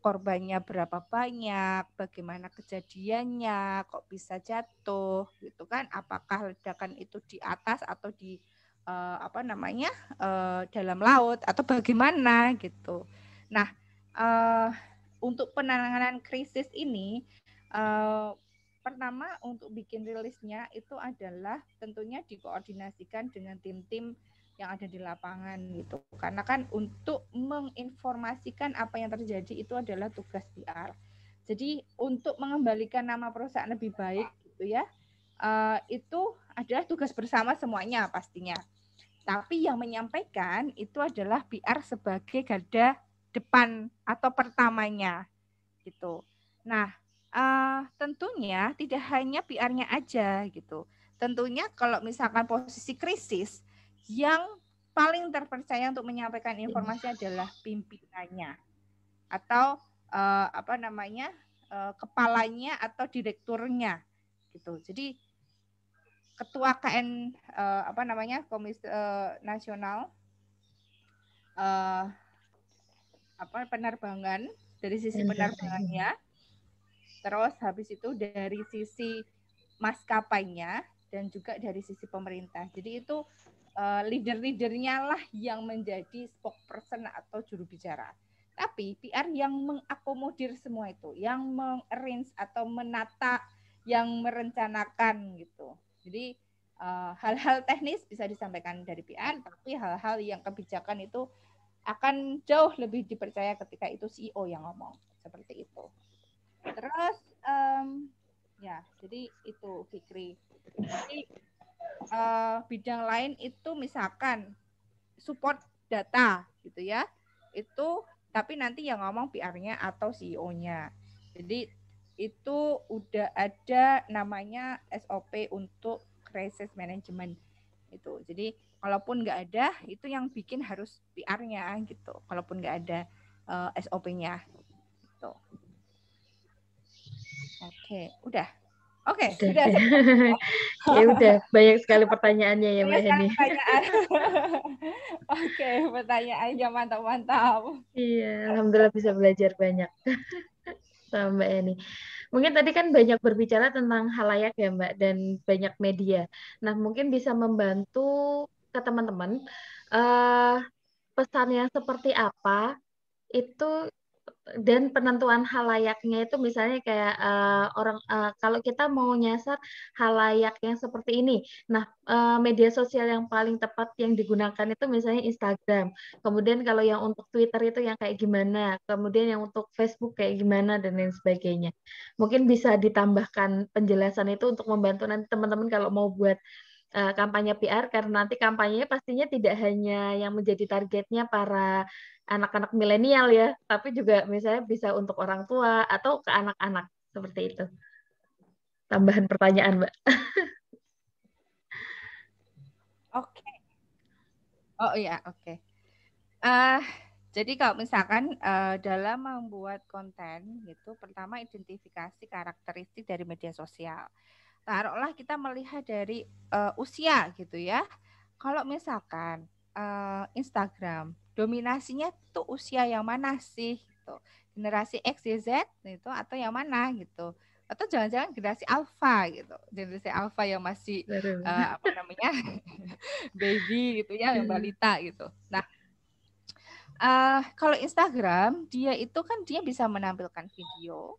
Speaker 1: Korbannya berapa banyak, bagaimana kejadiannya, kok bisa jatuh gitu kan? Apakah ledakan itu di atas atau di dalam laut atau bagaimana gitu. Nah, untuk penanganan krisis ini pertama untuk bikin rilisnya itu adalah tentunya dikoordinasikan dengan tim-tim yang ada di lapangan gitu. Karena kan untuk menginformasikan apa yang terjadi itu adalah tugas PR. Jadi untuk mengembalikan nama perusahaan lebih baik gitu ya, itu adalah tugas bersama semuanya pastinya. Tapi yang menyampaikan itu adalah PR sebagai garda depan atau pertamanya gitu. Nah, tentunya tidak hanya PR-nya aja gitu. Tentunya kalau misalkan posisi krisis, yang paling terpercaya untuk menyampaikan informasi adalah pimpinannya atau kepalanya atau direkturnya gitu. Jadi ketua KN Komisi Nasional penerbangan dari sisi penerbangannya, terus habis itu dari sisi maskapainya dan juga dari sisi pemerintah. Jadi itu leader-leadernya lah yang menjadi spokesperson atau juru bicara. Tapi PR yang mengakomodir semua itu, yang mengarrange atau menata, yang merencanakan gitu. Jadi hal-hal teknis bisa disampaikan dari PR, tapi hal-hal yang kebijakan itu akan jauh lebih dipercaya ketika itu CEO yang ngomong seperti itu. Terus ya, jadi itu Fikri. Jadi bidang lain itu misalkan support data gitu ya. Itu tapi nanti yang ngomong PR-nya atau CEO-nya. Jadi itu udah ada namanya SOP untuk crisis management itu. Jadi kalaupun nggak ada, itu yang bikin harus PR-nya gitu. Kalaupun nggak ada SOP-nya. Gitu. Oke, udah. Oke, sudah.
Speaker 4: Ya udah, banyak sekali pertanyaannya ya Mbak Heni.
Speaker 1: Oke, pertanyaannya mantap-mantap.
Speaker 4: Iya, alhamdulillah bisa belajar banyak sama Mbak Heni. Mungkin tadi kan banyak berbicara tentang halayak ya Mbak dan banyak media. Nah, mungkin bisa membantu ke teman-teman pesan yang seperti apa itu dan penentuan halayaknya itu misalnya kayak kalau kita mau nyasar halayak yang seperti ini. Nah, media sosial yang paling tepat yang digunakan itu misalnya Instagram. Kemudian kalau yang untuk Twitter itu yang kayak gimana? Kemudian yang untuk Facebook kayak gimana dan lain sebagainya. Mungkin bisa ditambahkan penjelasan itu untuk membantu nanti teman-teman kalau mau buat kampanye PR karena nanti kampanyenya pastinya tidak hanya yang menjadi targetnya para anak-anak milenial ya, tapi juga misalnya bisa untuk orang tua atau ke anak-anak seperti itu. Tambahan pertanyaan, Mbak.
Speaker 1: Oke. Oh iya, oke. Jadi kalau misalkan dalam membuat konten gitu, pertama identifikasi karakteristik dari media sosial. Taruhlah kita melihat dari usia gitu ya. Kalau misalkan Instagram dominasinya tuh usia yang mana sih gitu. Generasi X, Y, Z itu atau yang mana gitu. Atau jangan-jangan generasi alpha gitu. Generasi alpha yang masih baby gitu ya, yang balita gitu. Nah, kalau Instagram dia itu kan dia bisa menampilkan video,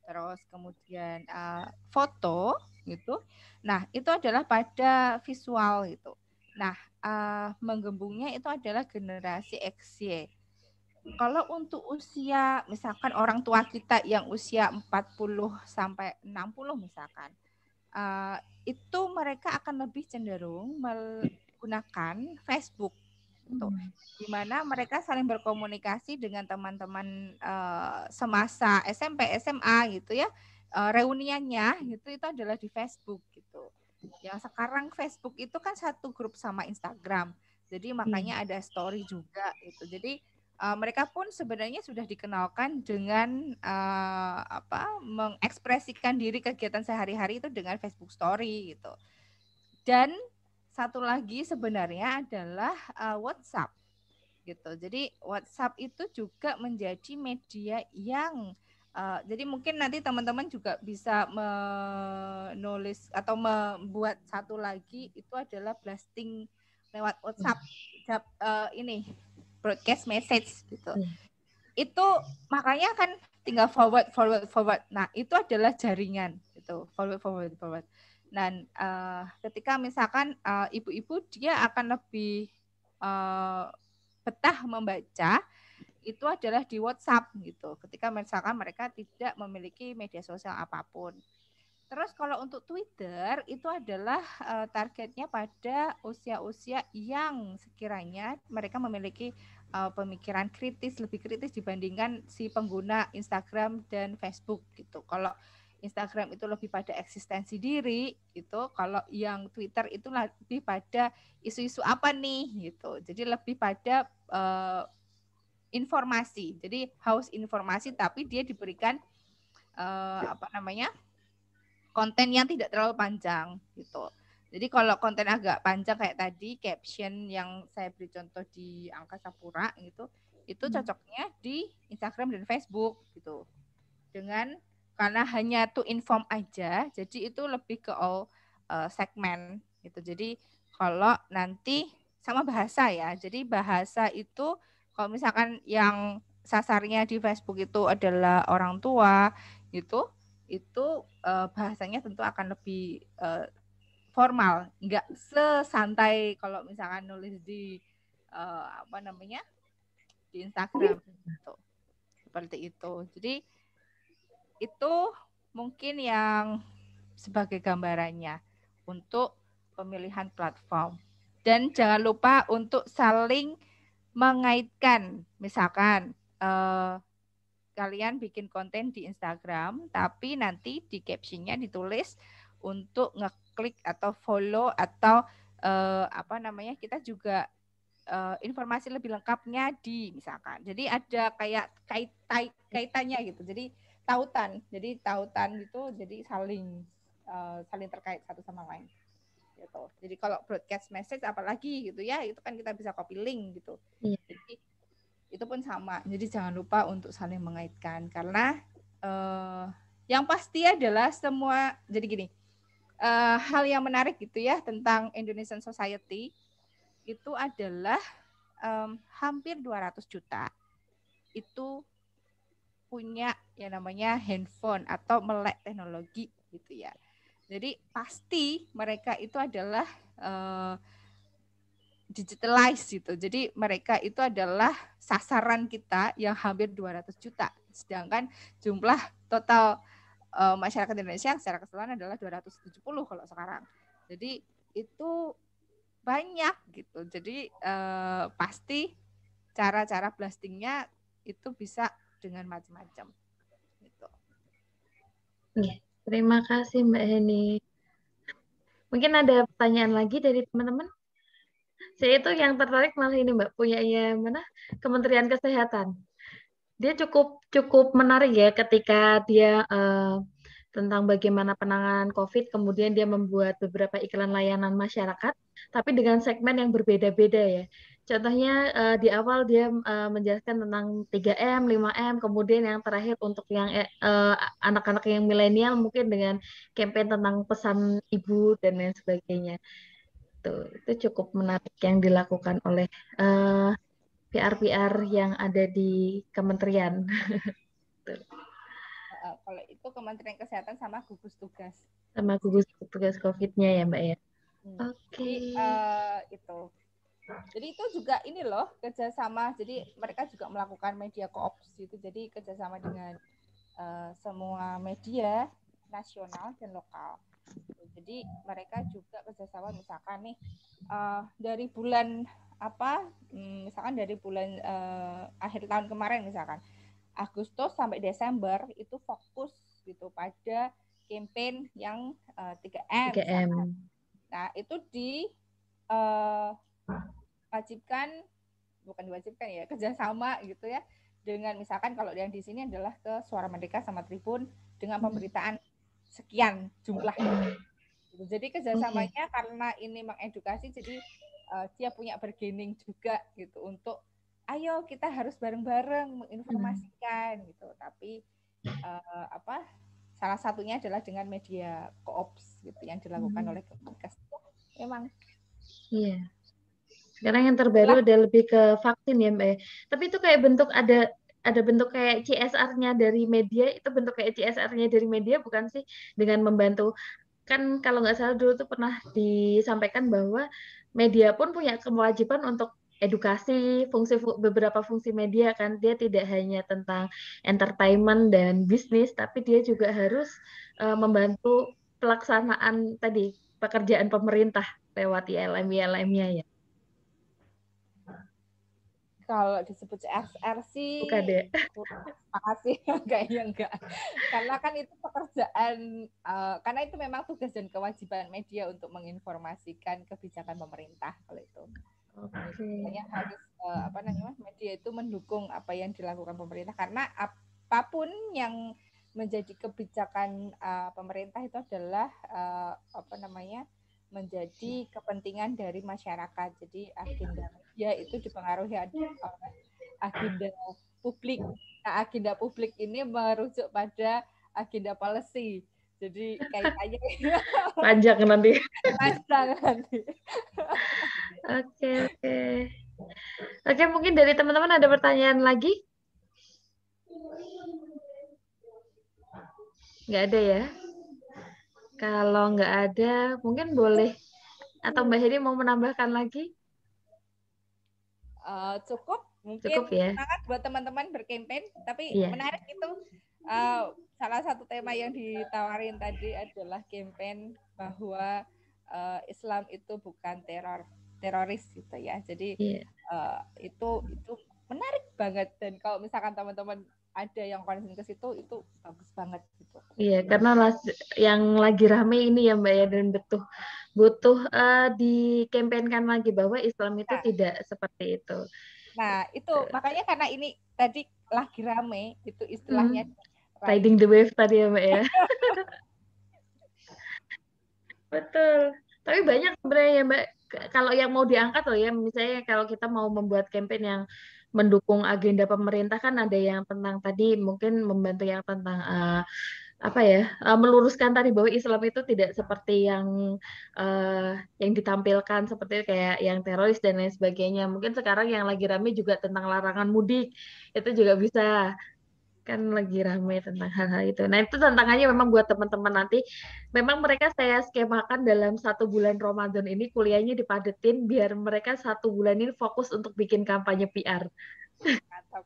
Speaker 1: terus kemudian foto gitu. Nah, itu adalah pada visual gitu. Nah, menggembungnya itu adalah generasi XY. Kalau untuk usia misalkan orang tua kita yang usia 40 sampai 60 misalkan, itu mereka akan lebih cenderung menggunakan Facebook gitu. Di mana mereka saling berkomunikasi dengan teman-teman semasa SMP, SMA gitu ya. Reuniannya itu adalah di Facebook gitu. Yang sekarang Facebook itu kan satu grup sama Instagram. Jadi makanya ada story juga gitu. Jadi mereka pun sebenarnya sudah dikenalkan dengan mengekspresikan diri kegiatan sehari-hari itu dengan Facebook Story gitu. Dan satu lagi sebenarnya adalah WhatsApp gitu. Jadi WhatsApp itu juga menjadi media yang jadi mungkin nanti teman-teman juga bisa menulis atau membuat satu lagi itu adalah blasting lewat WhatsApp ini broadcast message gitu. Itu makanya kan tinggal forward. Nah, itu adalah jaringan gitu, forward. Dan ketika misalkan ibu-ibu dia akan lebih betah membaca itu adalah di WhatsApp gitu. Ketika misalkan mereka tidak memiliki media sosial apapun. Terus kalau untuk Twitter itu adalah targetnya pada usia-usia yang sekiranya mereka memiliki pemikiran kritis, lebih kritis dibandingkan si pengguna Instagram dan Facebook gitu. Kalau Instagram itu lebih pada eksistensi diri gitu, kalau yang Twitter itu lebih pada isu-isu apa nih gitu. Jadi lebih pada informasi. Jadi haus informasi tapi dia diberikan konten yang tidak terlalu panjang gitu. Jadi kalau konten agak panjang kayak tadi caption yang saya beri contoh di Angkasa Pura gitu, itu cocoknya di Instagram dan Facebook gitu. Karena hanya to inform aja, jadi itu lebih ke all segmen gitu. Jadi kalau nanti sama bahasa ya. Jadi bahasa itu kalau misalkan yang sasarnya di Facebook itu adalah orang tua gitu, itu bahasanya tentu akan lebih formal, nggak sesantai kalau misalkan nulis di di Instagram gitu. Seperti itu. Jadi itu mungkin yang sebagai gambarannya untuk pemilihan platform. Dan jangan lupa untuk saling mengaitkan. Misalkan kalian bikin konten di Instagram, tapi nanti di captionnya ditulis untuk ngeklik atau follow atau kita juga informasi lebih lengkapnya di misalkan. Jadi ada kayak kaitannya gitu. Jadi tautan. Jadi tautan itu jadi saling terkait satu sama lain. Gitu. Jadi kalau broadcast message apalagi gitu ya, itu kan kita bisa copy link gitu.
Speaker 4: Iya.
Speaker 1: Jadi itu pun sama. Jadi jangan lupa untuk saling mengaitkan karena yang pasti adalah semua jadi gini. Hal yang menarik gitu ya tentang Indonesian Society itu adalah hampir 200 juta itu punya yang namanya handphone atau melek teknologi gitu ya. Jadi pasti mereka itu adalah digitalized gitu. Jadi mereka itu adalah sasaran kita yang hampir 200 juta. Sedangkan jumlah total masyarakat Indonesia secara keseluruhan adalah 270 kalau sekarang. Jadi itu banyak gitu. Jadi pasti cara-cara blastingnya itu bisa dengan macam-macam. Gitu.
Speaker 4: Terima kasih Mbak Heni. Mungkin ada pertanyaan lagi dari teman-teman? Saya itu yang tertarik malah ini Mbak, punya Kementerian Kesehatan. Dia cukup menarik ya ketika dia tentang bagaimana penanganan COVID, kemudian dia membuat beberapa iklan layanan masyarakat, tapi dengan segmen yang berbeda-beda ya. Contohnya di awal dia menjelaskan tentang 3M, 5M, kemudian yang terakhir untuk yang anak-anak yang milenial mungkin dengan campaign tentang pesan ibu dan lain sebagainya. Itu cukup menarik yang dilakukan oleh PR yang ada di kementerian.
Speaker 1: Kalau itu Kementerian Kesehatan sama gugus tugas.
Speaker 4: Sama gugus tugas COVID-nya ya Mbak ya. Oke.
Speaker 1: Itu. Jadi itu juga ini loh kerjasama. Jadi mereka juga melakukan media co-ops gitu. Jadi kerjasama dengan semua media nasional dan lokal. Jadi mereka juga kerjasama misalkan nih dari bulan misalkan dari bulan akhir tahun kemarin misalkan Agustus sampai Desember itu fokus gitu pada campaign yang 3M. Nah itu diwajibkan ya kerjasama gitu ya dengan misalkan kalau yang di sini adalah ke Suara Merdeka sama Tribun dengan pemberitaan sekian jumlahnya. Jadi kerjasamanya karena ini mengedukasi, jadi dia punya bargaining juga gitu untuk ayo kita harus bareng-bareng menginformasikan gitu. Tapi salah satunya adalah dengan media co-ops gitu yang dilakukan oleh Kemenkes. Memang.
Speaker 4: Iya. Sekarang yang terbaru udah lebih ke vaksin ya Mbak. Tapi itu kayak bentuk ada bentuk kayak CSR-nya dari media, itu bentuk kayak CSR-nya dari media bukan sih, dengan membantu. Kan kalau nggak salah dulu tuh pernah disampaikan bahwa media pun punya kewajiban untuk edukasi, beberapa fungsi media kan, dia tidak hanya tentang entertainment dan bisnis, tapi dia juga harus membantu pelaksanaan tadi pekerjaan pemerintah lewat ILM-ILM-nya ya.
Speaker 1: Kalau disebut CSR sih,
Speaker 4: Bukan deh.
Speaker 1: makasih, kayaknya enggak. Karena kan itu pekerjaan, karena itu memang tugas dan kewajiban media untuk menginformasikan kebijakan pemerintah kalau itu. Makanya harus media itu mendukung apa yang dilakukan pemerintah, karena apapun yang menjadi kebijakan pemerintah itu adalah menjadi kepentingan dari masyarakat. Jadi agenda media itu dipengaruhi oleh agenda publik. Nah, agenda publik ini merujuk pada agenda policy. Jadi kaitannya
Speaker 4: panjang nanti.
Speaker 1: Panjang nanti.
Speaker 4: Oke, mungkin dari teman-teman ada pertanyaan lagi? Nggak ada ya? Kalau nggak ada, mungkin boleh. Atau Mbak Heri mau menambahkan lagi?
Speaker 1: Cukup. Mungkin
Speaker 4: Cukup ya.
Speaker 1: Semangat buat teman-teman berkampanye. Tapi menarik itu. Salah satu tema yang ditawarin tadi adalah kampanye bahwa Islam itu bukan teroris gitu ya. Jadi itu menarik banget, dan kalau misalkan teman-teman ada yang concern ke situ, itu bagus banget gitu.
Speaker 4: Iya, karena yang lagi rame ini ya Mbak ya, dan butuh dikampanyekan lagi bahwa Islam itu tidak seperti itu.
Speaker 1: Nah, itu makanya karena ini tadi lagi rame, itu istilahnya
Speaker 4: riding the wave tadi ya Mbak ya. Betul. Tapi banyak sebenarnya ya Mbak, kalau yang mau diangkat loh ya, misalnya kalau kita mau membuat campaign yang mendukung agenda pemerintah, kan ada yang tentang tadi mungkin membantu yang tentang meluruskan tadi bahwa Islam itu tidak seperti yang ditampilkan seperti kayak yang teroris dan lain sebagainya. Mungkin sekarang yang lagi rame juga tentang larangan mudik, itu juga bisa, kan lagi ramai tentang hal-hal itu. Nah, itu tantangannya memang buat teman-teman nanti. Memang mereka saya skemakan dalam 1 bulan Ramadan ini kuliahnya dipadetin biar mereka 1 bulan ini fokus untuk bikin kampanye PR.
Speaker 1: Mantap.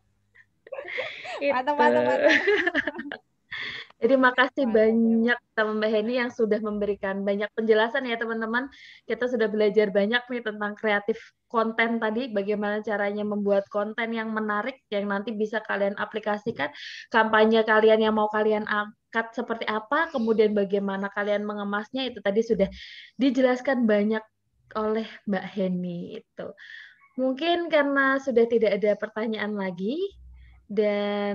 Speaker 4: Jadi makasih banyak teman Mbak Heni yang sudah memberikan banyak penjelasan ya teman-teman. Kita sudah belajar banyak nih tentang kreatif konten tadi, bagaimana caranya membuat konten yang menarik yang nanti bisa kalian aplikasikan, kampanye kalian yang mau kalian angkat seperti apa, kemudian bagaimana kalian mengemasnya, itu tadi sudah dijelaskan banyak oleh Mbak Heni itu. Mungkin karena sudah tidak ada pertanyaan lagi, dan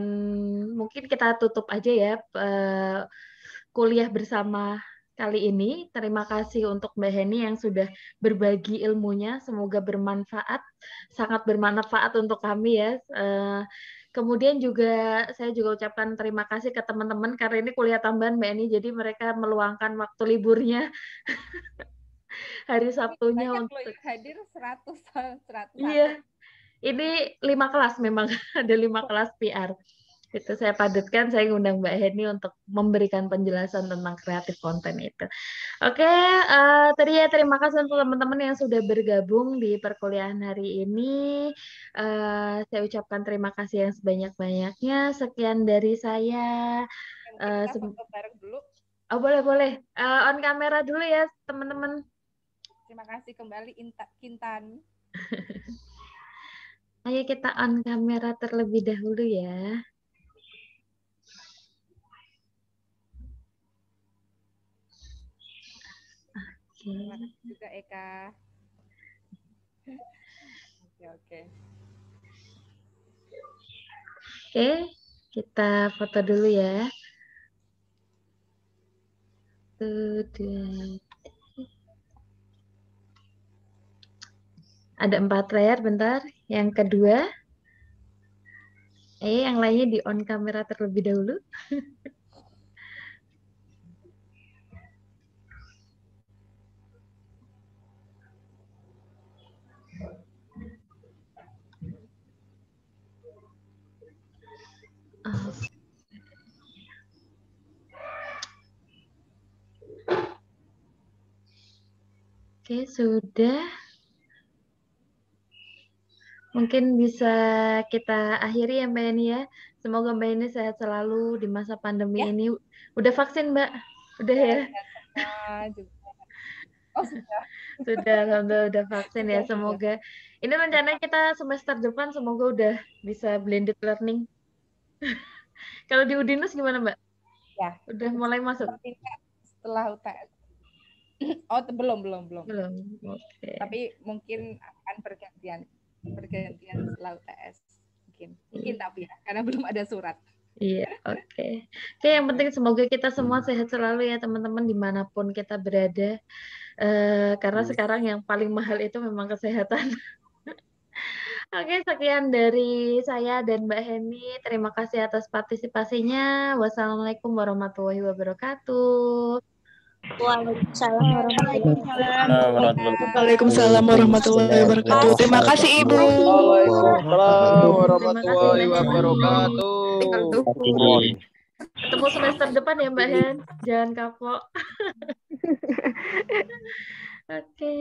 Speaker 4: mungkin kita tutup aja ya kuliah bersama kali ini. Terima kasih untuk Mbak Heni yang sudah berbagi ilmunya. Semoga bermanfaat, sangat bermanfaat untuk kami ya. Kemudian juga saya juga ucapkan terima kasih ke teman-teman karena ini kuliah tambahan Mbak Heni, jadi mereka meluangkan waktu liburnya hari Sabtunya untuk
Speaker 1: hadir 100.
Speaker 4: Iya. Ini 5 kelas memang, ada 5 kelas PR. Itu saya padatkan, saya ngundang Mbak Heni untuk memberikan penjelasan tentang kreatif konten itu. Oke, tadi ya terima kasih untuk teman-teman yang sudah bergabung di perkuliahan hari ini. Saya ucapkan terima kasih yang sebanyak-banyaknya. Sekian dari saya.
Speaker 1: Kita foto bareng dulu.
Speaker 4: Oh, boleh. On kamera dulu ya, teman-teman.
Speaker 1: Terima kasih kembali Kintan.
Speaker 4: Ayo kita on kamera terlebih dahulu ya.
Speaker 1: Terima kasih juga Eka. Oke.
Speaker 4: Oke, kita foto dulu ya. Ada 4 layar, bentar. Yang kedua, yang lainnya di on kamera terlebih dahulu. Oke, sudah. Mungkin bisa kita akhiri ya Mbak Eni ya. Semoga Mbak Eni sehat selalu di masa pandemi
Speaker 1: Ya.
Speaker 4: ini. Udah vaksin Mbak? Udah ya?
Speaker 1: Semua juga. Oh sudah.
Speaker 4: Sudah, alhamdulillah udah vaksin ya.
Speaker 1: Sudah.
Speaker 4: Semoga. Ini rencananya kita semester depan semoga udah bisa blended learning. Kalau di Udinus gimana Mbak?
Speaker 1: Ya.
Speaker 4: Udah mulai masuk?
Speaker 1: Sepertinya setelah UTS. Oh belum.
Speaker 4: Belum. Oke.
Speaker 1: Tapi mungkin akan bergantian setelah UTS. Mungkin tapi ya, karena belum ada surat.
Speaker 4: Iya, oke. Oke, yang penting semoga kita semua sehat selalu ya teman-teman dimanapun kita berada. Karena sekarang yang paling mahal itu memang kesehatan. Oke, sekian dari saya dan Mbak Heni. Terima kasih atas partisipasinya. Wassalamualaikum warahmatullahi wabarakatuh.
Speaker 6: Waalaikumsalam
Speaker 7: Waalaikumsalam warahmatullahi wabarakatuh. Terima kasih Ibu.
Speaker 5: Waalaikumsalam warahmatullahi wabarakatuh.
Speaker 4: Ketemu semester depan ya Mbak Hen. Jangan kapok. Oke.